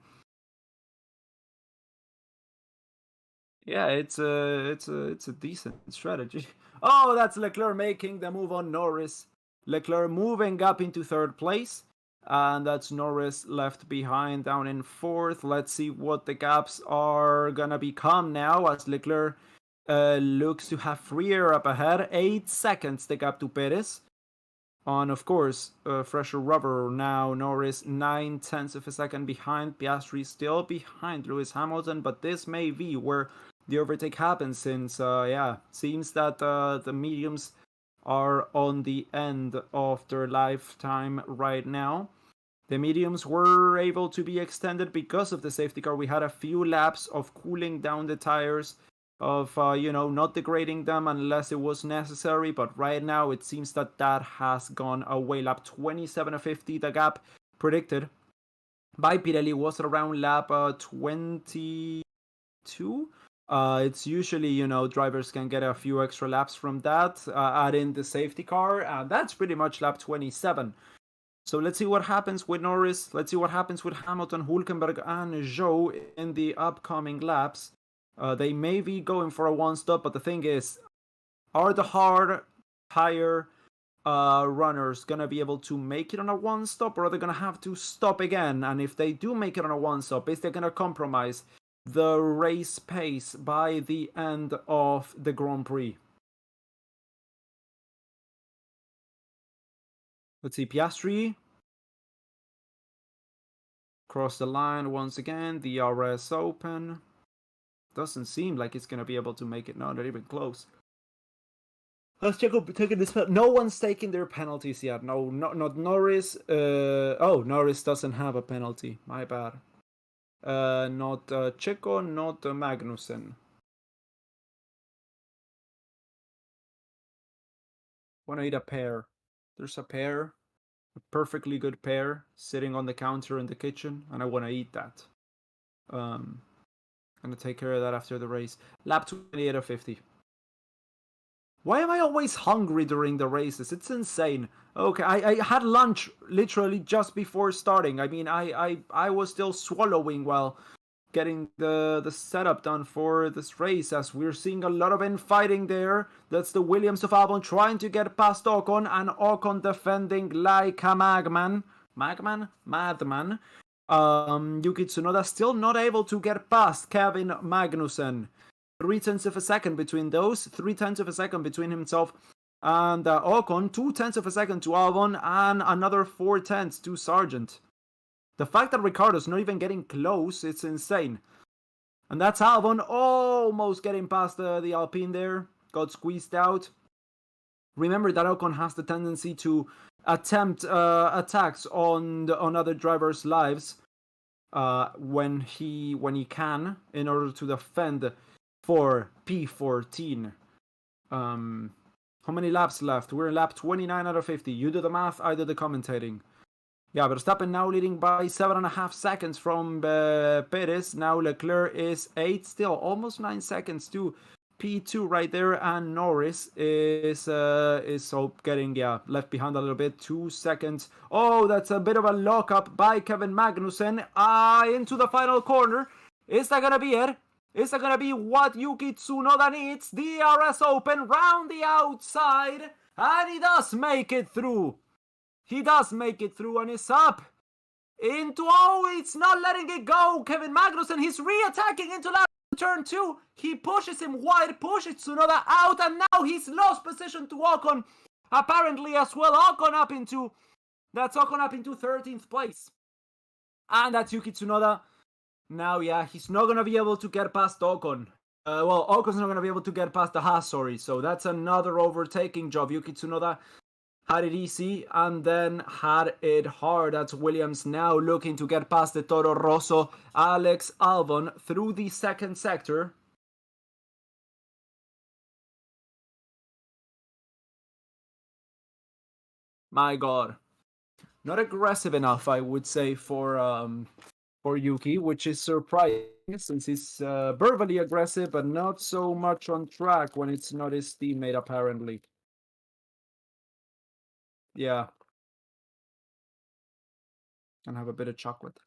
Yeah, it's a decent strategy. Oh, that's Leclerc making the move on Norris. Leclerc moving up into third place. and that's Norris left behind down in 4th. Let's see what the gaps are gonna become now as Leclerc looks to have free air up ahead. 8 seconds the gap to Perez. On, of course, fresher rubber now. Norris 9/10 of a second behind. Piastri still behind Lewis Hamilton, but this may be where the overtake happens since, seems that the mediums are on the end of their lifetime right now. The mediums were able to be extended because of the safety car. We had a few laps of cooling down the tires, of not degrading them unless it was necessary, but right now it seems that that has gone away. Lap 27 of 50, the gap predicted by Pirelli was around lap 22. It's usually, drivers can get a few extra laps from that, add in the safety car, and that's pretty much lap 27. So let's see what happens with Norris, let's see what happens with Hamilton, Hülkenberg, and Zhou in the upcoming laps. They may be going for a one-stop, but the thing is, are the hard tire runners going to be able to make it on a one-stop, or are they going to have to stop again? And if they do make it on a one-stop, is they going to compromise the race pace by the end of the Grand Prix? Let's see, Piastri cross the line once again, the RS Open. Doesn't seem like it's going to be able to make it. No, not even close. Let's check out taking this. No one's taking their penalties yet. No, not Norris. Norris doesn't have a penalty. My bad. Not Checo, not Magnussen. Wanna eat a pear? There's a pear, a perfectly good pear, sitting on the counter in the kitchen, and I wanna eat that. Gonna take care of that after the race. Lap 28 of 50. Why am I always hungry during the races? It's insane. Okay, I had lunch literally just before starting. I mean, I was still swallowing while getting the setup done for this race, as we're seeing a lot of infighting there. That's the Williams of Albon trying to get past Ocon, and Ocon defending like a madman. Yuki Tsunoda still not able to get past Kevin Magnussen. 0.3 of a second between those, 0.3 of a second between himself and Ocon, 0.2 of a second to Albon, and another 0.4 to Sargent. The fact that Ricciardo's not even getting close, it's insane. And that's Albon almost getting past the Alpine there, got squeezed out. Remember that Ocon has the tendency to attempt attacks on other drivers' lives when he can, in order to defend for P14. How many laps left? We're in lap 29 out of 50. You do the math, I do the commentating. Yeah, Verstappen now leading by 7.5 seconds from Perez. Now Leclerc is 8, still almost 9 seconds to P2 right there, and Norris is getting left behind a little bit, 2 seconds. Oh, that's a bit of a lockup by Kevin Magnussen into the final corner. Is that gonna be it? Is that gonna be what Yuki Tsunoda needs? DRS Open round the outside, and he does make it through. He does make it through, and it's up into, it's not letting it go. Kevin Magnussen, he's re-attacking into turn 2. He pushes him wide, pushes Tsunoda out, and now he's lost position to Ocon, apparently as well. Ocon up into 13th place. And that's Yuki Tsunoda. Now, he's not going to be able to get past Ocon. Ocon's not going to be able to get past the Haas, sorry. So that's another overtaking job. Yuki Tsunoda had it easy and then had it hard. That's Williams now looking to get past the Toro Rosso, Alex Albon, through the second sector. My God. Not aggressive enough, I would say, for Yuki, which is surprising since he's verbally aggressive, but not so much on track when it's not his teammate, apparently. Yeah. And have a bit of chocolate.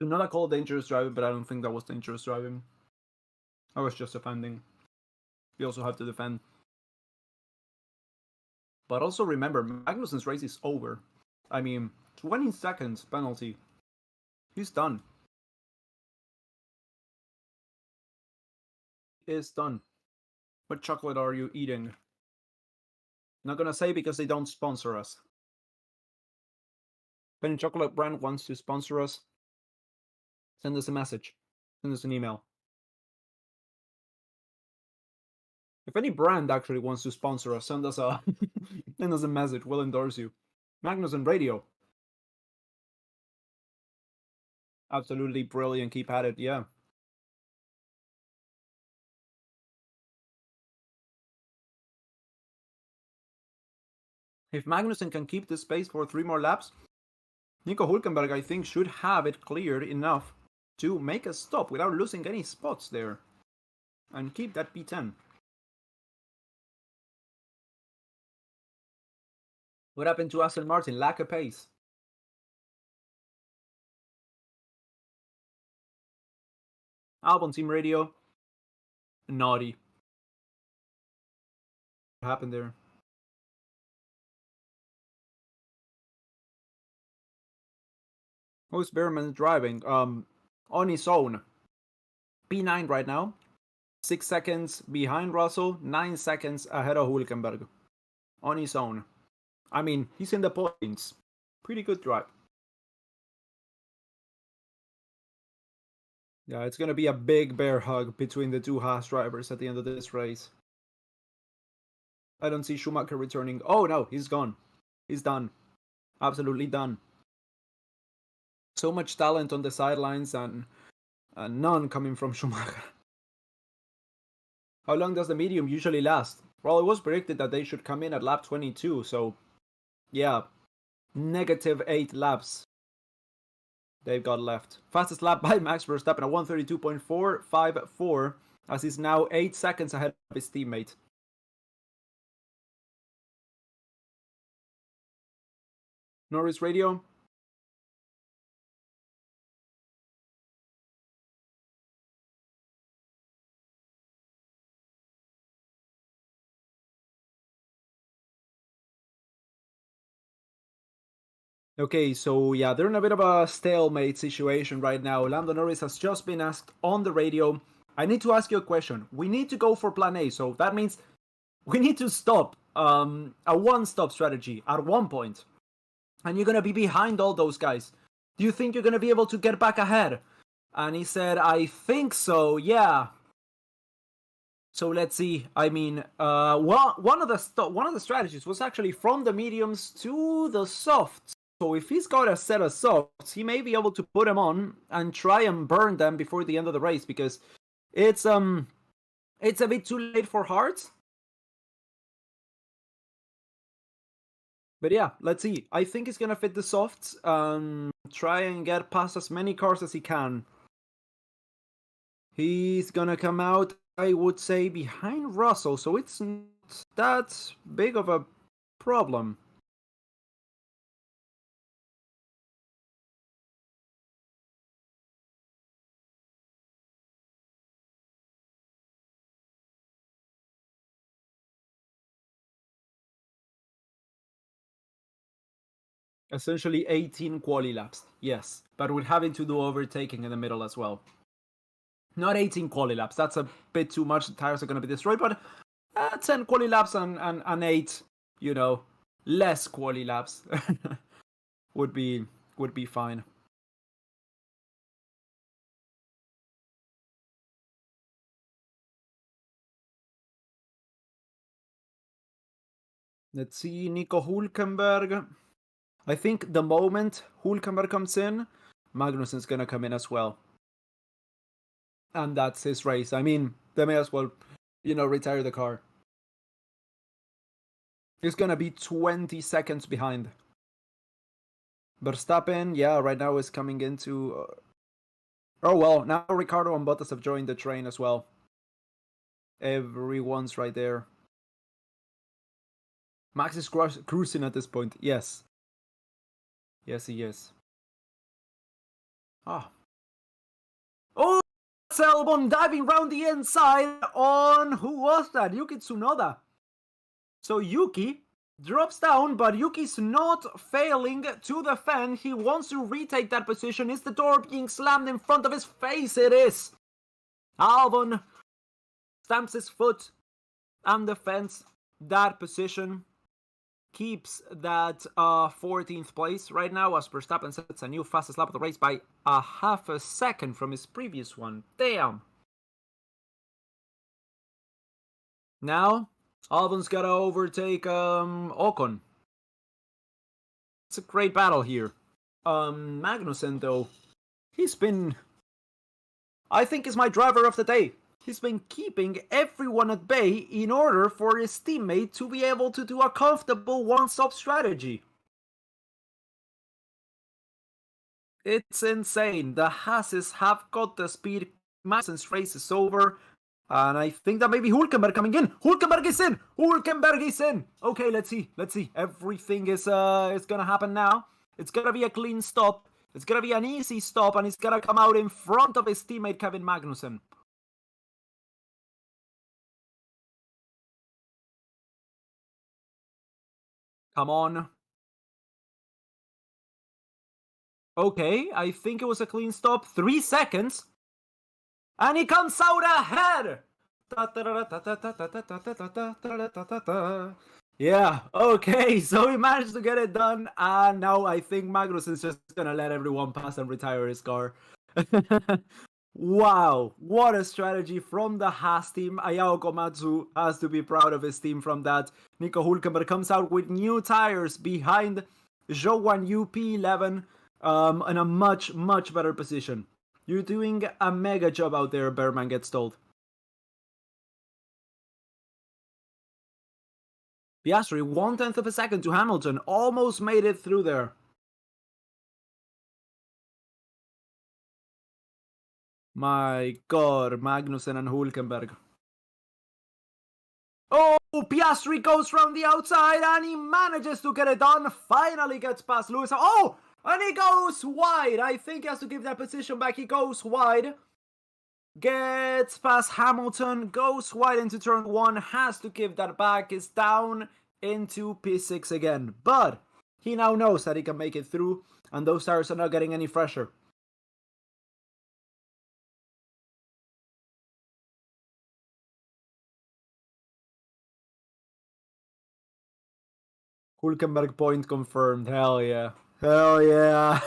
Do not call dangerous driving, but I don't think that was dangerous driving. I was just defending. We also have to defend. But also remember, Magnussen's race is over. I mean, 20 seconds penalty. He's done. He is done. What chocolate are you eating? Not gonna say because they don't sponsor us. If any chocolate brand wants to sponsor us, send us a message. Send us an email. If any brand actually wants to sponsor us, send us a send us a message. We'll endorse you. Magnussen Radio. Absolutely brilliant. Keep at it. Yeah. If Magnussen can keep this pace for 3 more laps, Nico Hülkenberg, I think, should have it cleared enough to make a stop without losing any spots there and keep that P10. What happened to Aston Martin? Lack of pace. Albon Team Radio. Naughty. What happened there? Who's Behrman driving? On his own. P9 right now. 6 seconds behind Russell. 9 seconds ahead of Hülkenberg. On his own. I mean, he's in the points. Pretty good drive. Yeah, it's going to be a big bear hug between the two Haas drivers at the end of this race. I don't see Schumacher returning. Oh no, he's gone. He's done. Absolutely done. So much talent on the sidelines and none coming from Schumacher. How long does the medium usually last? Well, it was predicted that they should come in at lap 22, so yeah, -8 laps they've got left. Fastest lap by Max Verstappen at 132.454, as he's now 8 seconds ahead of his teammate. Norris Radio. Okay, so yeah, they're in a bit of a stalemate situation right now. Lando Norris has just been asked on the radio, I need to ask you a question. We need to go for plan A, so that means we need to stop a one-stop strategy at one point. And you're going to be behind all those guys. Do you think you're going to be able to get back ahead? And he said, I think so, yeah. So let's see. I mean, one of the strategies was actually from the mediums to the softs. So if he's got a set of softs, he may be able to put them on and try and burn them before the end of the race, because it's a bit too late for hards. But yeah, let's see. I think he's gonna fit the softs and try and get past as many cars as he can. He's gonna come out, I would say, behind Russell, so it's not that big of a problem. Essentially 18 quali laps, yes, but with having to do overtaking in the middle as well. Not 18 quali laps, that's a bit too much, the tires are going to be destroyed, but 10 quali laps and 8, less quali laps would be fine. Let's see, Nico Hülkenberg. I think the moment Hülkenberg comes in, Magnussen's gonna come in as well. And that's his race. I mean, they may as well, retire the car. He's gonna be 20 seconds behind. Verstappen, yeah, right now is coming into... Oh well, now Ricardo and Bottas have joined the train as well. Everyone's right there. Max is cruising at this point, yes. Yes, he is. Ah, Oh, Albon diving round the inside on, who was that? Yuki Tsunoda. So Yuki drops down, but Yuki's not failing to defend. He wants to retake that position. Is the door being slammed in front of his face? It is. Albon stamps his foot and defends that position. Keeps that 14th place right now as Verstappen sets a new fastest lap of the race by a half a second from his previous one. Damn. Now, Albon's gotta overtake Ocon. It's a great battle here. Magnussen, though, he's been... I think he's my driver of the day. He's been keeping everyone at bay in order for his teammate to be able to do a comfortable one-stop strategy. It's insane. The Hasses have got the speed. Magnussen's race is over. And I think that maybe Hülkenberg coming in. Hülkenberg is in. Hülkenberg is in. Okay, let's see. Let's see. Everything is gonna happen now. It's gonna be a clean stop. It's gonna be an easy stop, and he's gonna come out in front of his teammate Kevin Magnussen. Come on. Okay, I think it was a clean stop. 3 seconds. And he comes out ahead! Yeah, okay, so he managed to get it done, and now I think Magnussen's just gonna let everyone pass and retire his car. Wow, what a strategy from the Haas team. Ayao Komatsu has to be proud of his team from that. Nico Hülkenberg comes out with new tires behind Zhou UP11 in a much better position. You're doing a mega job out there, Bearman gets told. Piastri, 1/10 of a second to Hamilton, almost made it through there. My god, Magnussen and Hülkenberg. Oh, Piastri goes from the outside and he manages to get it done. Finally gets past Lewis. Oh, and he goes wide. I think he has to give that position back. He goes wide. Gets past Hamilton. Goes wide into turn 1. Has to give that back. Is down into P6 again. But he now knows that he can make it through. And those tires are not getting any fresher. Hülkenberg point confirmed. Hell yeah. Hell yeah.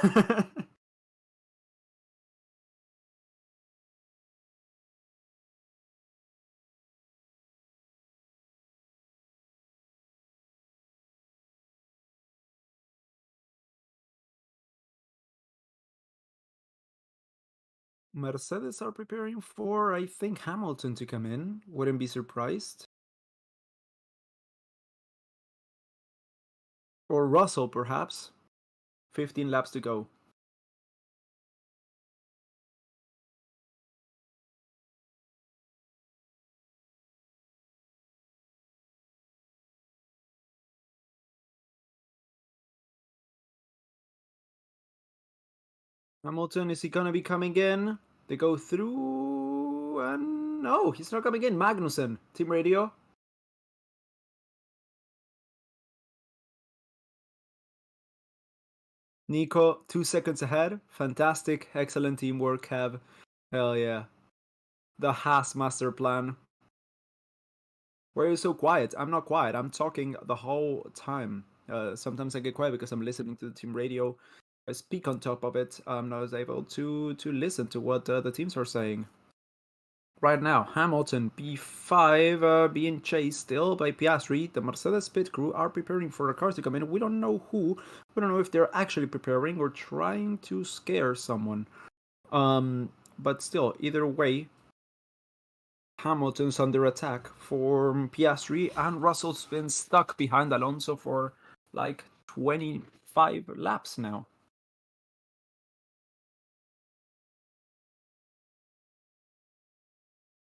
Mercedes are preparing for, I think, Hamilton to come in. Wouldn't be surprised. Or Russell, perhaps. 15 laps to go. Hamilton, is he gonna be coming in? They go through, and no, he's not coming in. Magnussen, team radio. Nico, 2 seconds ahead. Fantastic, excellent teamwork, Kev. Hell yeah. The Haas master plan. Why are you so quiet? I'm not quiet. I'm talking the whole time. Sometimes I get quiet because I'm listening to the team radio. I speak on top of it. I'm not able to listen to what the teams are saying. Right now, Hamilton P5 being chased still by Piastri. The Mercedes pit crew are preparing for the cars to come in. We don't know who. We don't know if they're actually preparing or trying to scare someone. But still, either way, Hamilton's under attack for Piastri, and Russell's been stuck behind Alonso for like 25 laps now.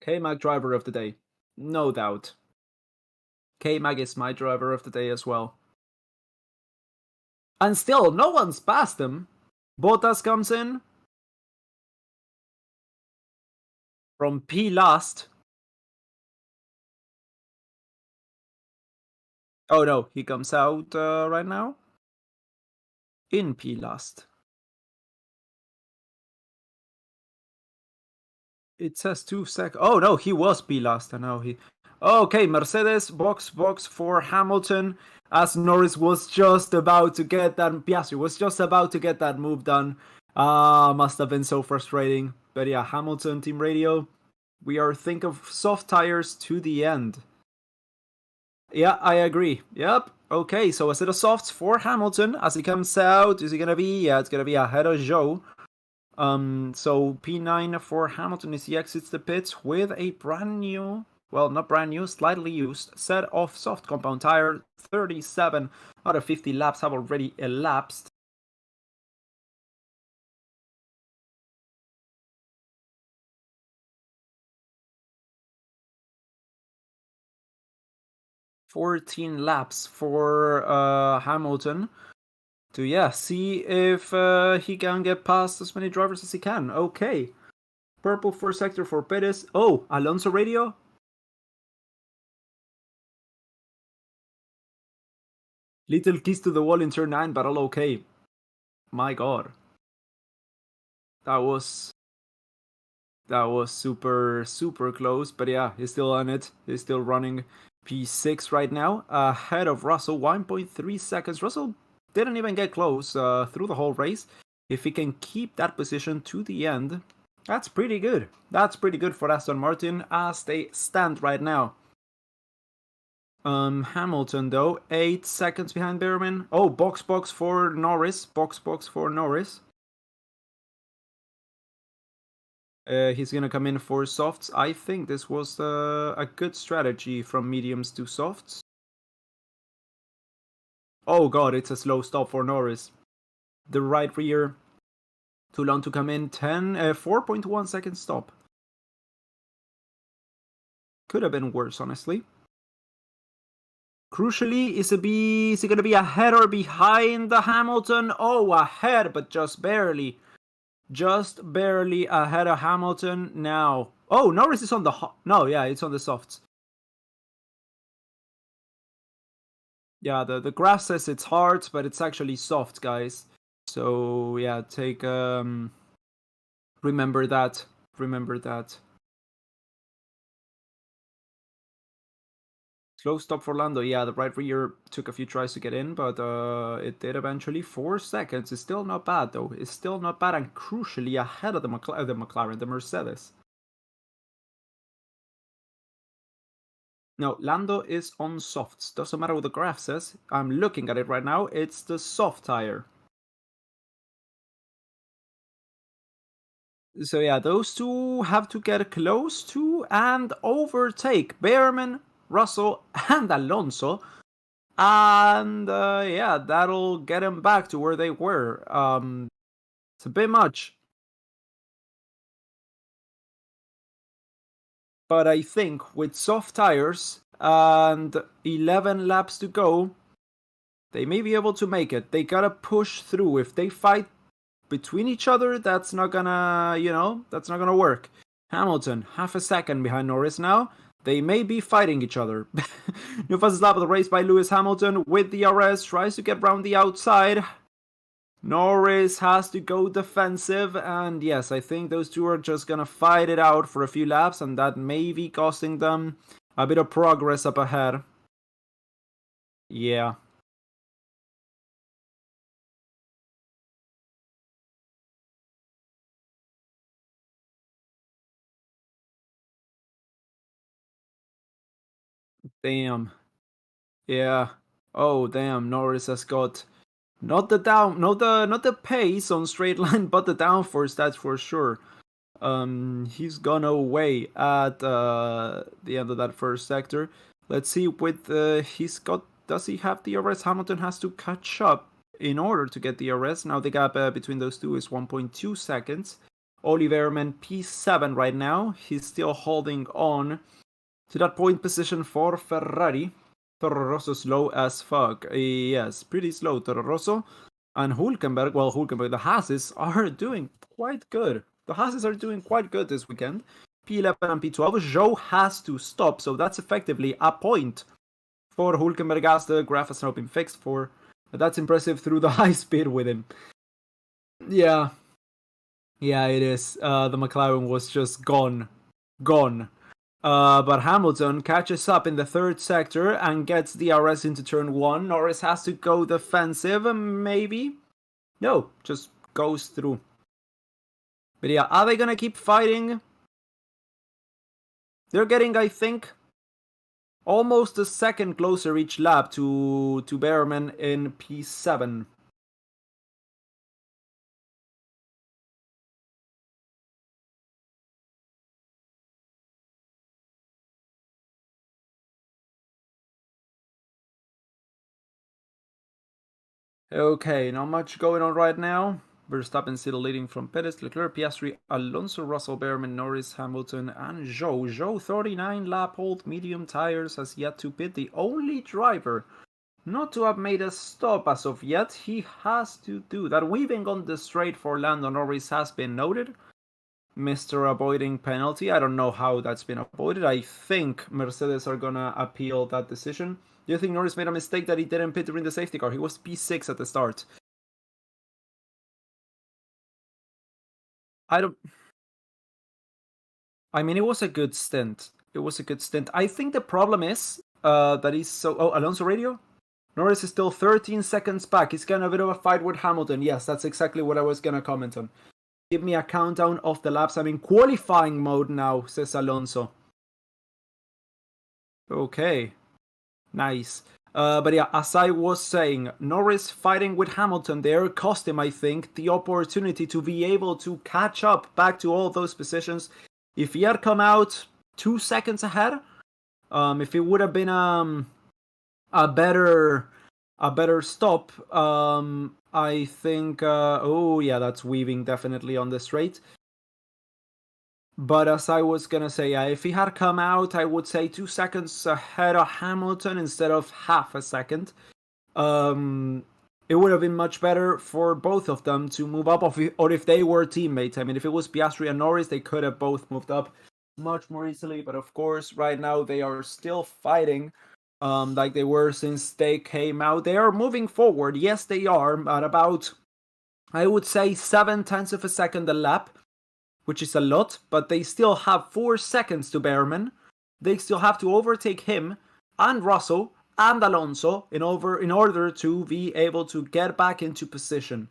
K-Mag driver of the day. No doubt. K-Mag is my driver of the day as well. And still, no one's passed him. Bottas comes in. From P last. Oh no, he comes out right now. In P last. It says 2 seconds. Oh no, he was P last, and now he. Okay, Mercedes box for Hamilton, as Norris was just about to get that. Piastri was just about to get that move done. Must have been so frustrating. But yeah, Hamilton team radio. We are think of soft tires to the end. Yeah, I agree. Yep. Okay, so a set of softs for Hamilton as he comes out. Is he gonna be? Yeah, it's gonna be ahead of Joe. So P9 for Hamilton as he exits the pits with a brand new, well, not brand new, slightly used set of soft compound tire. 37 out of 50 laps have already elapsed. $14 laps for Hamilton to see if he can get past as many drivers as he can. Okay. Purple first sector for Perez. Oh, Alonso radio. Little kiss to the wall in turn 9, but all okay. My god. That was super close, but yeah, he's still on it. He's still running P6 right now, ahead of Russell, 1.3 seconds. Russell didn't even get close through the whole race. If he can keep that position to the end, that's pretty good. That's pretty good for Aston Martin as they stand right now. Hamilton though, 8 seconds behind Behrman. Oh, box for Norris. Box for Norris. He's gonna come in for softs. I think this was a good strategy from mediums to softs. Oh god, it's a slow stop for Norris. The right rear, too long to come in. 4.1 second stop. Could have been worse, honestly. Crucially, is he gonna be ahead or behind the Hamilton? Oh, ahead, but just barely. Just barely ahead of Hamilton now. Oh, Norris is on the no, yeah, it's on the softs. Yeah, the graph says it's hard, but it's actually soft, guys. So yeah, take remember that. Remember that. Slow stop for Lando. Yeah, the right rear took a few tries to get in, but it did eventually. 4 seconds. It's still not bad, though. It's still not bad, and crucially ahead of the McLaren, the Mercedes. No, Lando is on softs. Doesn't matter what the graph says. I'm looking at it right now. It's the soft tire. So yeah, those two have to get close to and overtake Behrman, Russell, and Alonso. And yeah, that'll get them back to where they were. It's a bit much. But I think with soft tires and 11 laps to go, they may be able to make it. They gotta push through. If they fight between each other, that's not gonna, that's not gonna work. Hamilton, half a second behind Norris now. They may be fighting each other. New fastest lap of the race by Lewis Hamilton with the DRS. Tries to get round the outside. Norris has to go defensive. And yes, I think those two are just going to fight it out for a few laps. And that may be costing them a bit of progress up ahead. Yeah. Damn. Yeah. Oh, damn. Norris has got not the pace on straight line, but the downforce, that's for sure. He's gone away at the end of that first sector. Let's see with does he have DRS? Hamilton has to catch up in order to get DRS. Now the gap between those two is 1.2 seconds. Oliverman P7 right now. He's still holding on to that point position for Ferrari. Toro Rosso slow as fuck. Yes, pretty slow, Toro Rosso. And Hulkenberg, the Hases are doing quite good. The Hases are doing quite good this weekend. P11 and P12. Zhou has to stop, so that's effectively a point for Hülkenberg, as the graph has now been fixed for. But that's impressive through the high speed with him. Yeah, it is. The McLaren was just gone. But Hamilton catches up in the third sector and gets DRS into turn 1. Norris has to go defensive, maybe? No, just goes through. But yeah, are they gonna keep fighting? They're getting, I think, almost a second closer each lap to Behrman in P7. Okay, not much going on right now. Verstappen still leading from Perez, Leclerc, Piastri, Alonso, Russell, Behrman, Norris, Hamilton, and Zhou. Zhou, 39 lap old, medium tires, has yet to pit. The only driver not to have made a stop as of yet. He has to do that. Weaving on the straight for Lando Norris has been noted. Mr. Avoiding penalty. I don't know how that's been avoided. I think Mercedes are gonna appeal that decision. Do you think Norris made a mistake that he didn't pit during the safety car? He was P6 at the start. I mean, it was a good stint. I think the problem is that he's so... Oh, Alonso radio? Norris is still 13 seconds back. He's getting a bit of a fight with Hamilton. Yes, that's exactly what I was going to comment on. Give me a countdown of the laps. I'm in qualifying mode now, says Alonso. Okay. Nice. But yeah, as I was saying, Norris fighting with Hamilton there cost him, I think, the opportunity to be able to catch up back to all those positions. If he had come out 2 seconds ahead, if it would have been a better stop, I think... oh yeah, that's weaving definitely on the straight. But as I was gonna say, if he had come out, I would say 2 seconds ahead of Hamilton instead of half a second. It would have been much better for both of them to move up, or if they were teammates. I mean, if it was Piastri and Norris, they could have both moved up much more easily. But of course, right now they are still fighting like they were since they came out. They are moving forward. Yes, they are at about, I would say, 0.7 of a second a lap, which is a lot, but they still have 4 seconds to Behrman. They still have to overtake him and Russell and Alonso in order to be able to get back into position.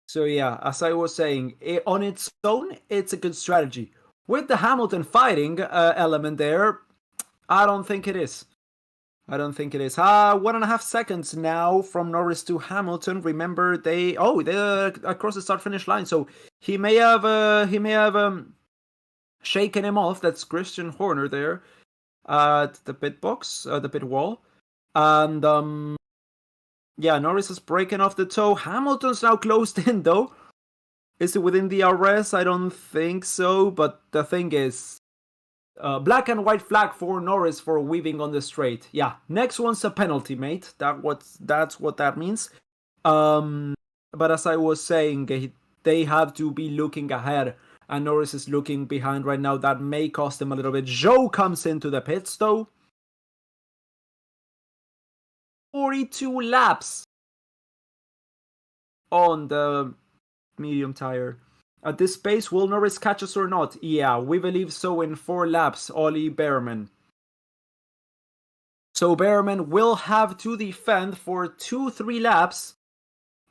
So yeah, as I was saying, on its own, it's a good strategy. With the Hamilton fighting element there, I don't think it is. 1.5 seconds now from Norris to Hamilton. Remember, they're across the start-finish line, so he may have shaken him off. That's Christian Horner there at the pit box, the pit wall, and yeah, Norris is breaking off the toe. Hamilton's now closed in though. Is it within the DRS? I don't think so. But the thing is, black and white flag for Norris for weaving on the straight. Yeah, next one's a penalty, mate. That's what that means. But as I was saying, they have to be looking ahead, and Norris is looking behind right now. That may cost him a little bit. Zhou comes into the pits though. 42 laps on the medium tire. At this pace, will Norris catch us or not? Yeah, we believe so in 4 laps, Ollie Behrman. So Behrman will have to defend for 2-3 laps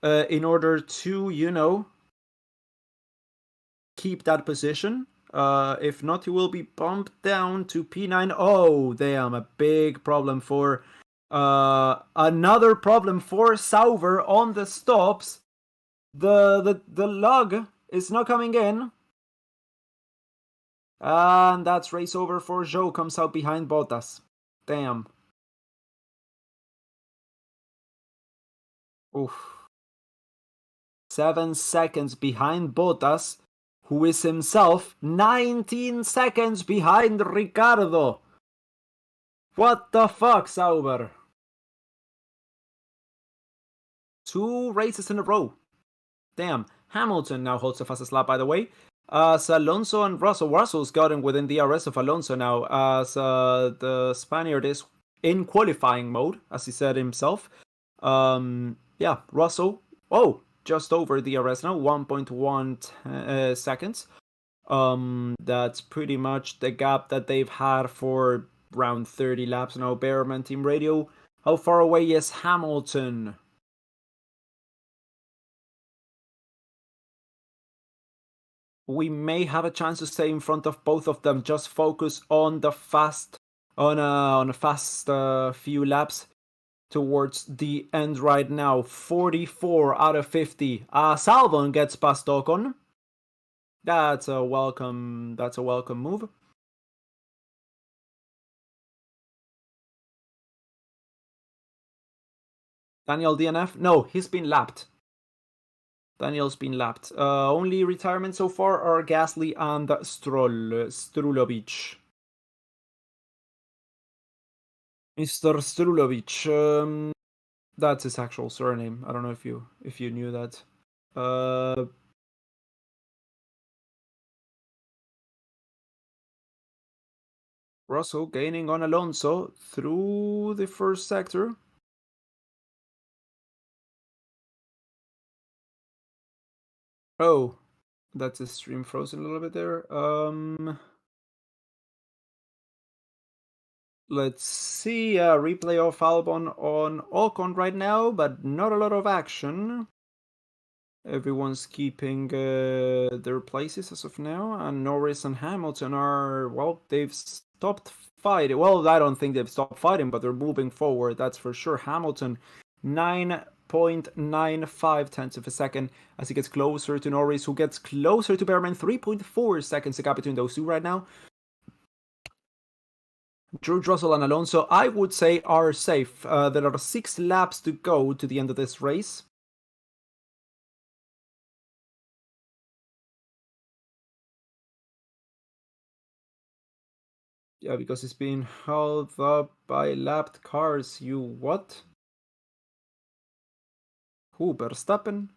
in order to, keep that position. If not, he will be bumped down to P9. Oh, damn, a big problem for... another problem for Sauber on the stops. The lug is not coming in. And that's race over for Zhou. Comes out behind Bottas. Damn. Oof. 7 seconds behind Bottas, who is himself 19 seconds behind Ricardo. What the fuck, Sauber? 2 races in a row. Damn, Hamilton now holds the fastest lap, by the way. As Alonso and Russell's gotten within DRS of Alonso now, as the Spaniard is in qualifying mode, as he said himself. Yeah, Russell, just over DRS now, 1.1 seconds. That's pretty much the gap that they've had for around 30 laps now. Bearman Team Radio, how far away is Hamilton? We may have a chance to stay in front of both of them. Just focus on the fast, on a fast few laps towards the end right now. 44 out of 50. Salvon gets past Ocon. That's a welcome move. Daniel DNF? No, he's been lapped. Daniel's been lapped. Only retirement so far are Gasly and Strulovic. Mr. Strulovic. That's his actual surname. I don't know if you knew that. Russell gaining on Alonso through the first sector. Oh, that's his stream frozen a little bit there. Let's see a replay of Albon on Ocon right now, but not a lot of action. Everyone's keeping their places as of now, and Norris and Hamilton are, well, they've stopped fighting. Well, I don't think they've stopped fighting, but they're moving forward, that's for sure. Hamilton, 9.95 tenths of a second as he gets closer to Norris, who gets closer to Bearman. 3.4 seconds the gap between those two right now. George Russell and Alonso, I would say, are safe. There are 6 laps to go to the end of this race. Yeah, because it's being held up by lapped cars. You what? Who, Verstappen?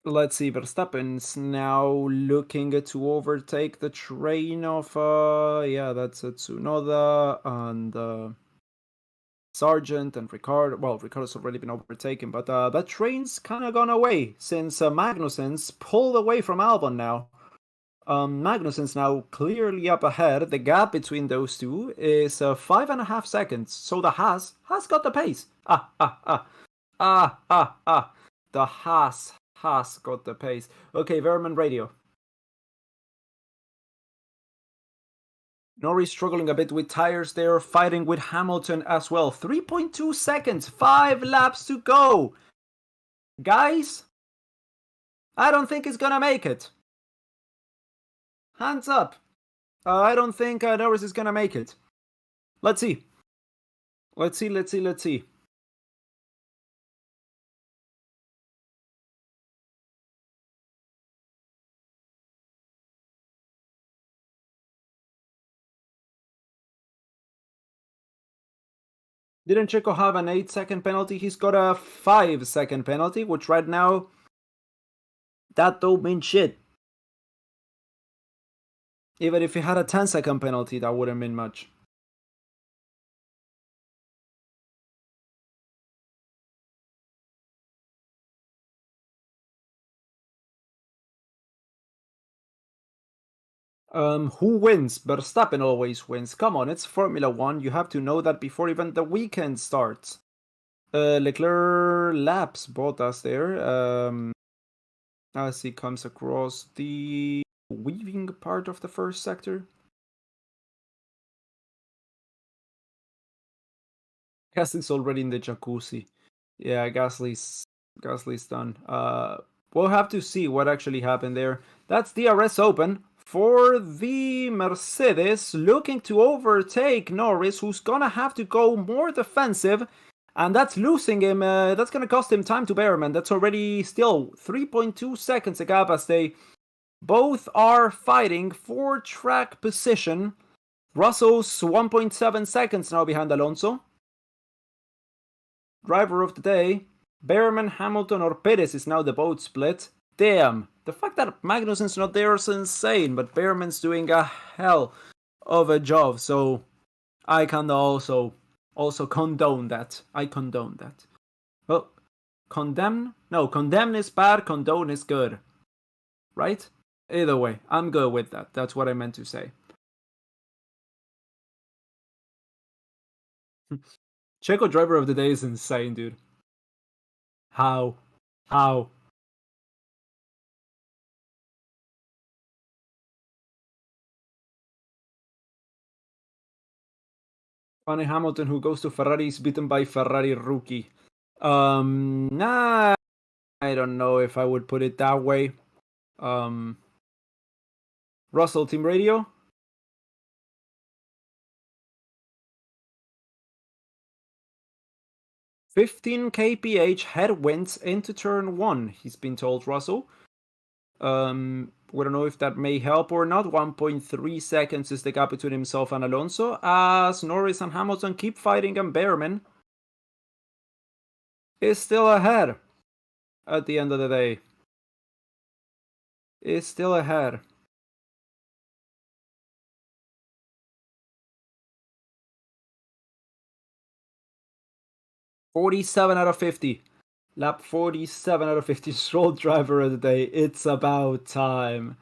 Let's see, Verstappen's now looking to overtake the train of, yeah, that's Tsunoda and Sargent and Ricciardo. Well, Ricciardo's already been overtaken, but that train's kind of gone away since Magnussen's pulled away from Albon now. Magnussen's now clearly up ahead. The gap between those two is 5.5 seconds. So the Haas got the pace. The Haas got the pace. Okay, Vermin Radio. Norris struggling a bit with tires there, fighting with Hamilton as well. 3.2 seconds, 5 laps to go. Guys, I don't think he's gonna make it. Hands up. I don't think Norris is gonna make it. Let's see. Let's see. Didn't Checo have an 8-second penalty? He's got a 5-second penalty, which right now, that don't mean shit. Even if he had a 10-second penalty, that wouldn't mean much. Who wins? Verstappen always wins. Come on, it's Formula 1. You have to know that before even the weekend starts. Leclerc laps Bottas there. As he comes across the weaving part of the first sector. Gasly's already in the jacuzzi. Yeah, Gasly's done. We'll have to see what actually happened there. That's DRS open for the Mercedes, looking to overtake Norris, who's gonna have to go more defensive, and that's losing him. That's gonna cost him time to Bearman. That's already still 3.2 seconds a gap as they both are fighting for track position. Russell's 1.7 seconds now behind Alonso. driver of the day, Behrman, Hamilton, or Perez is now the vote split. Damn, the fact that Magnussen's not there is insane, but Behrman's doing a hell of a job, so I can also condone that. I condone that. Well, condemn? No, condemn is bad, condone is good. Right? Either way, I'm good with that. That's what I meant to say. Checo driver of the day is insane, dude. How? Funny Hamilton, who goes to Ferrari, is beaten by Ferrari rookie. Nah, I don't know if I would put it that way. Russell, team radio. 15 kph headwinds into turn 1, he's been told, Russell. We don't know if that may help or not. 1.3 seconds is the gap between himself and Alonso, as Norris and Hamilton keep fighting, and Behrman is still ahead at the end of the day. Is still ahead. $47 out of 50. Lap 47 out of 50. Stroll driver of the day. It's about time.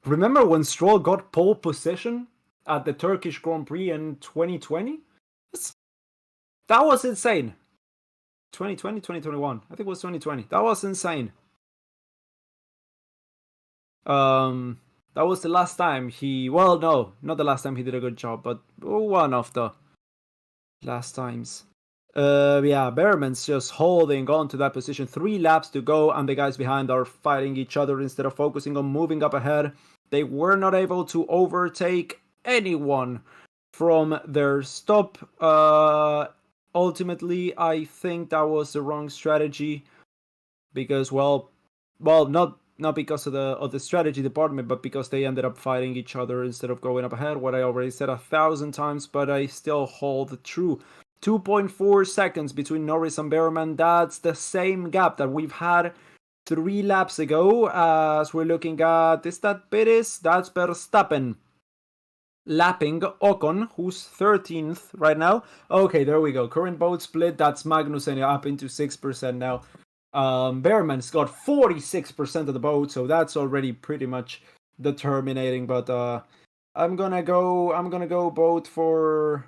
Remember when Stroll got pole position at the Turkish Grand Prix in 2020? That was insane. 2020, 2021. I think it was 2020. That was insane. That was the last time he... Well, no, not the last time he did a good job, but one of the last times. Yeah, Behrman's just holding on to that position. 3 laps to go, and the guys behind are fighting each other instead of focusing on moving up ahead. They were not able to overtake anyone from their stop. Ultimately, I think that was the wrong strategy because, well, not because of the strategy department, but because they ended up fighting each other instead of going up ahead. What I already said 1,000 times, but I still hold true. 2.4 seconds between Norris and Behrman. That's the same gap that we've had 3 laps ago. As we're looking at, is that Perez? That's Verstappen lapping Ocon, who's 13th right now. Okay, there we go. Current vote split. That's Magnussen up into 6% now. Behrman's got 46% of the vote, so that's already pretty much determinating. But I'm gonna go vote for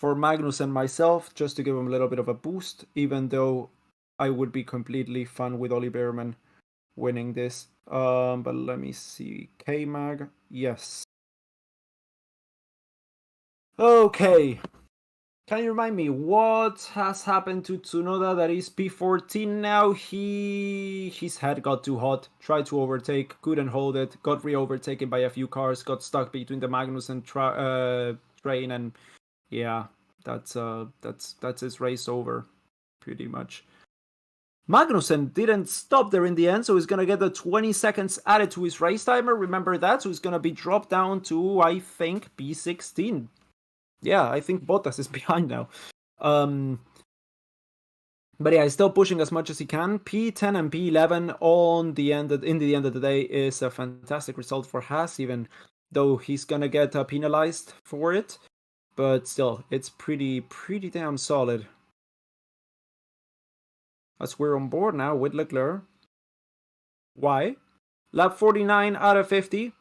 Magnussen myself, just to give him a little bit of a boost, even though I would be completely fine with Oli Behrman winning this. But let me see. K-Mag, yes. Okay. Can you remind me what has happened to Tsunoda that is P14 now? His head got too hot, tried to overtake, couldn't hold it, got re-overtaken by a few cars, got stuck between the Magnussen train, and yeah, that's his race over, pretty much. Magnussen didn't stop there in the end, so he's gonna get the 20 seconds added to his race timer. Remember that, so he's gonna be dropped down to, I think, P16. Yeah, I think Bottas is behind now. But yeah, he's still pushing as much as he can. P10 and P11 in the end of the day is a fantastic result for Haas, even though he's gonna get penalized for it. But still, it's pretty damn solid. As we're on board now with Leclerc. Why? Lap 49 out of 50.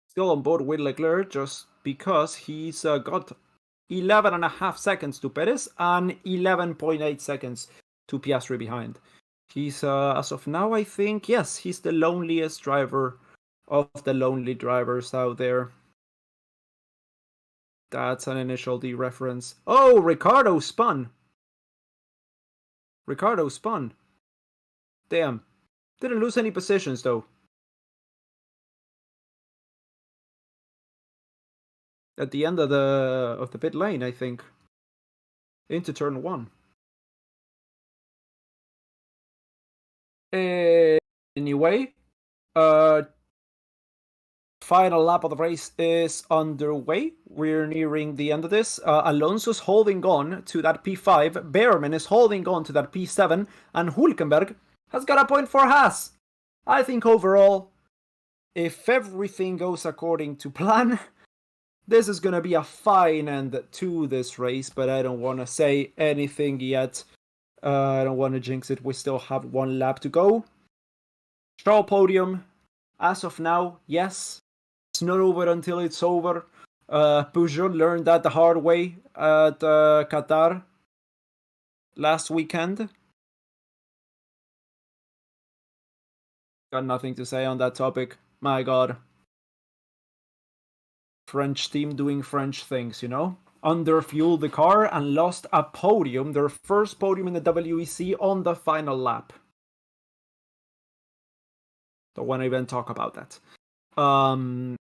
Still on board with Leclerc just because he's got 11.5 seconds to Perez and 11.8 seconds to Piastri behind. He's, as of now, I think, yes, he's the loneliest driver of the lonely drivers out there. That's an initial D reference. Oh, Ricardo spun. Damn. Didn't lose any positions, though. At the end of the pit lane, I think. Into turn 1. Anyway, Final lap of the race is underway. We're nearing the end of this. Alonso's holding on to that P5. Behrman is holding on to that P7. And Hülkenberg has got a point for Haas. I think overall, if everything goes according to plan, this is going to be a fine end to this race. But I don't want to say anything yet. I don't want to jinx it. We still have one lap to go. Show podium. As of now, yes. It's not over until it's over. Peugeot learned that the hard way at Qatar last weekend. Got nothing to say on that topic. My God. French team doing French things, you know? Underfueled the car and lost a podium, their first podium in the WEC on the final lap. Don't want to even talk about that.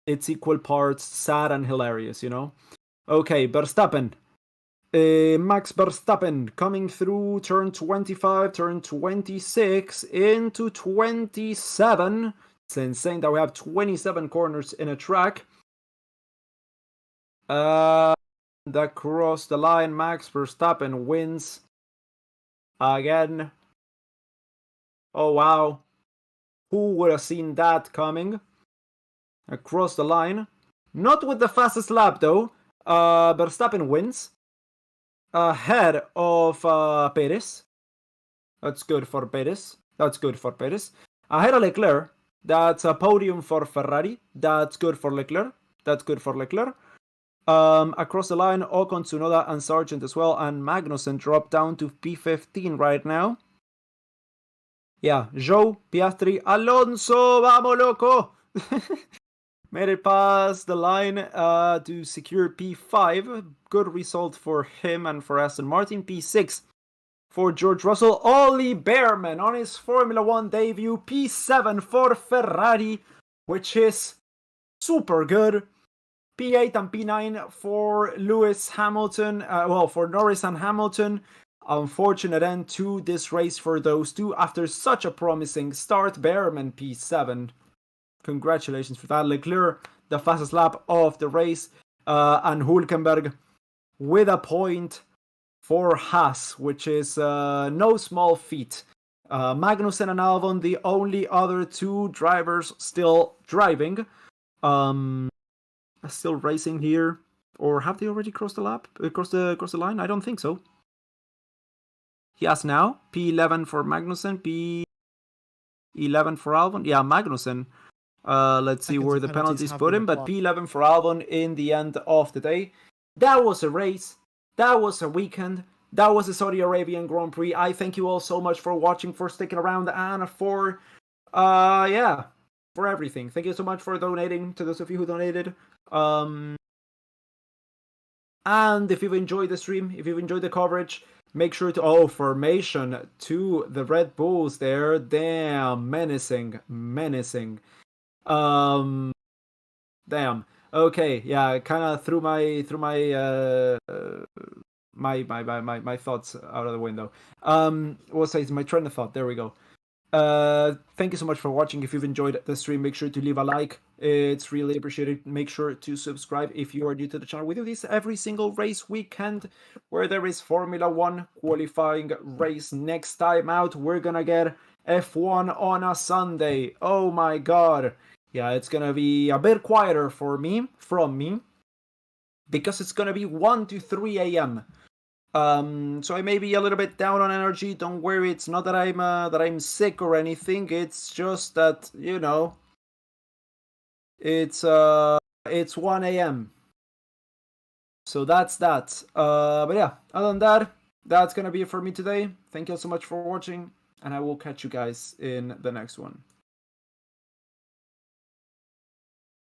It's equal parts sad and hilarious, you know? Okay, Verstappen. Max Verstappen coming through turn 25, turn 26, into 27. It's insane that we have 27 corners in a track. Across the line, Max Verstappen wins again. Oh, wow. Who would have seen that coming? Across the line. Not with the fastest lap, though. Verstappen wins. Ahead of Perez. That's good for Perez. Ahead of Leclerc. That's a podium for Ferrari. That's good for Leclerc. Across the line, Ocon, Tsunoda, and Sargent as well. And Magnussen dropped down to P15 right now. Yeah, Zhou, Piastri, Alonso, vamos loco! Made it past the line to secure P5. Good result for him and for Aston Martin. P6 for George Russell. Ollie Behrman on his Formula 1 debut. P7 for Ferrari, which is super good. P8 and P9 for Lewis Hamilton. For Norris and Hamilton. Unfortunate end to this race for those two after such a promising start. Behrman P7. Congratulations for that. Leclerc, the fastest lap of the race. And Hülkenberg with a point for Haas, which is no small feat. Magnussen and Albon, the only other two drivers still driving. Still racing here. Or have they already crossed the lap? Crossed the line? I don't think so. Yes, now. P11 for Magnussen. P11 for Albon. Yeah, Magnussen. Let's see where the penalties put him. But P11 for Albon in the end of the day. That was a race. That was a weekend. That was the Saudi Arabian Grand Prix. I thank you all so much for watching, for sticking around, and for everything. Thank you so much for donating, to those of you who donated. And if you've enjoyed the stream, if you've enjoyed the coverage, make sure to formation to the Red Bulls there. Damn, menacing. Damn. Okay, yeah, kind of threw my my thoughts out of the window. What's my train of thought? There we go. Thank you so much for watching. If you've enjoyed the stream, make sure to leave a like. It's really appreciated. Make sure to subscribe if you are new to the channel. We do this every single race weekend where there is Formula 1 qualifying race. Next time out, we're gonna get F1 on a Sunday. Oh my god. Yeah, it's gonna be a bit quieter from me, because it's gonna be 1 to 3 a.m. So I may be a little bit down on energy. Don't worry, it's not that I'm sick or anything. It's just that, you know, it's 1 a.m. So that's that. But yeah, other than that, that's gonna be it for me today. Thank you all so much for watching, and I will catch you guys in the next one.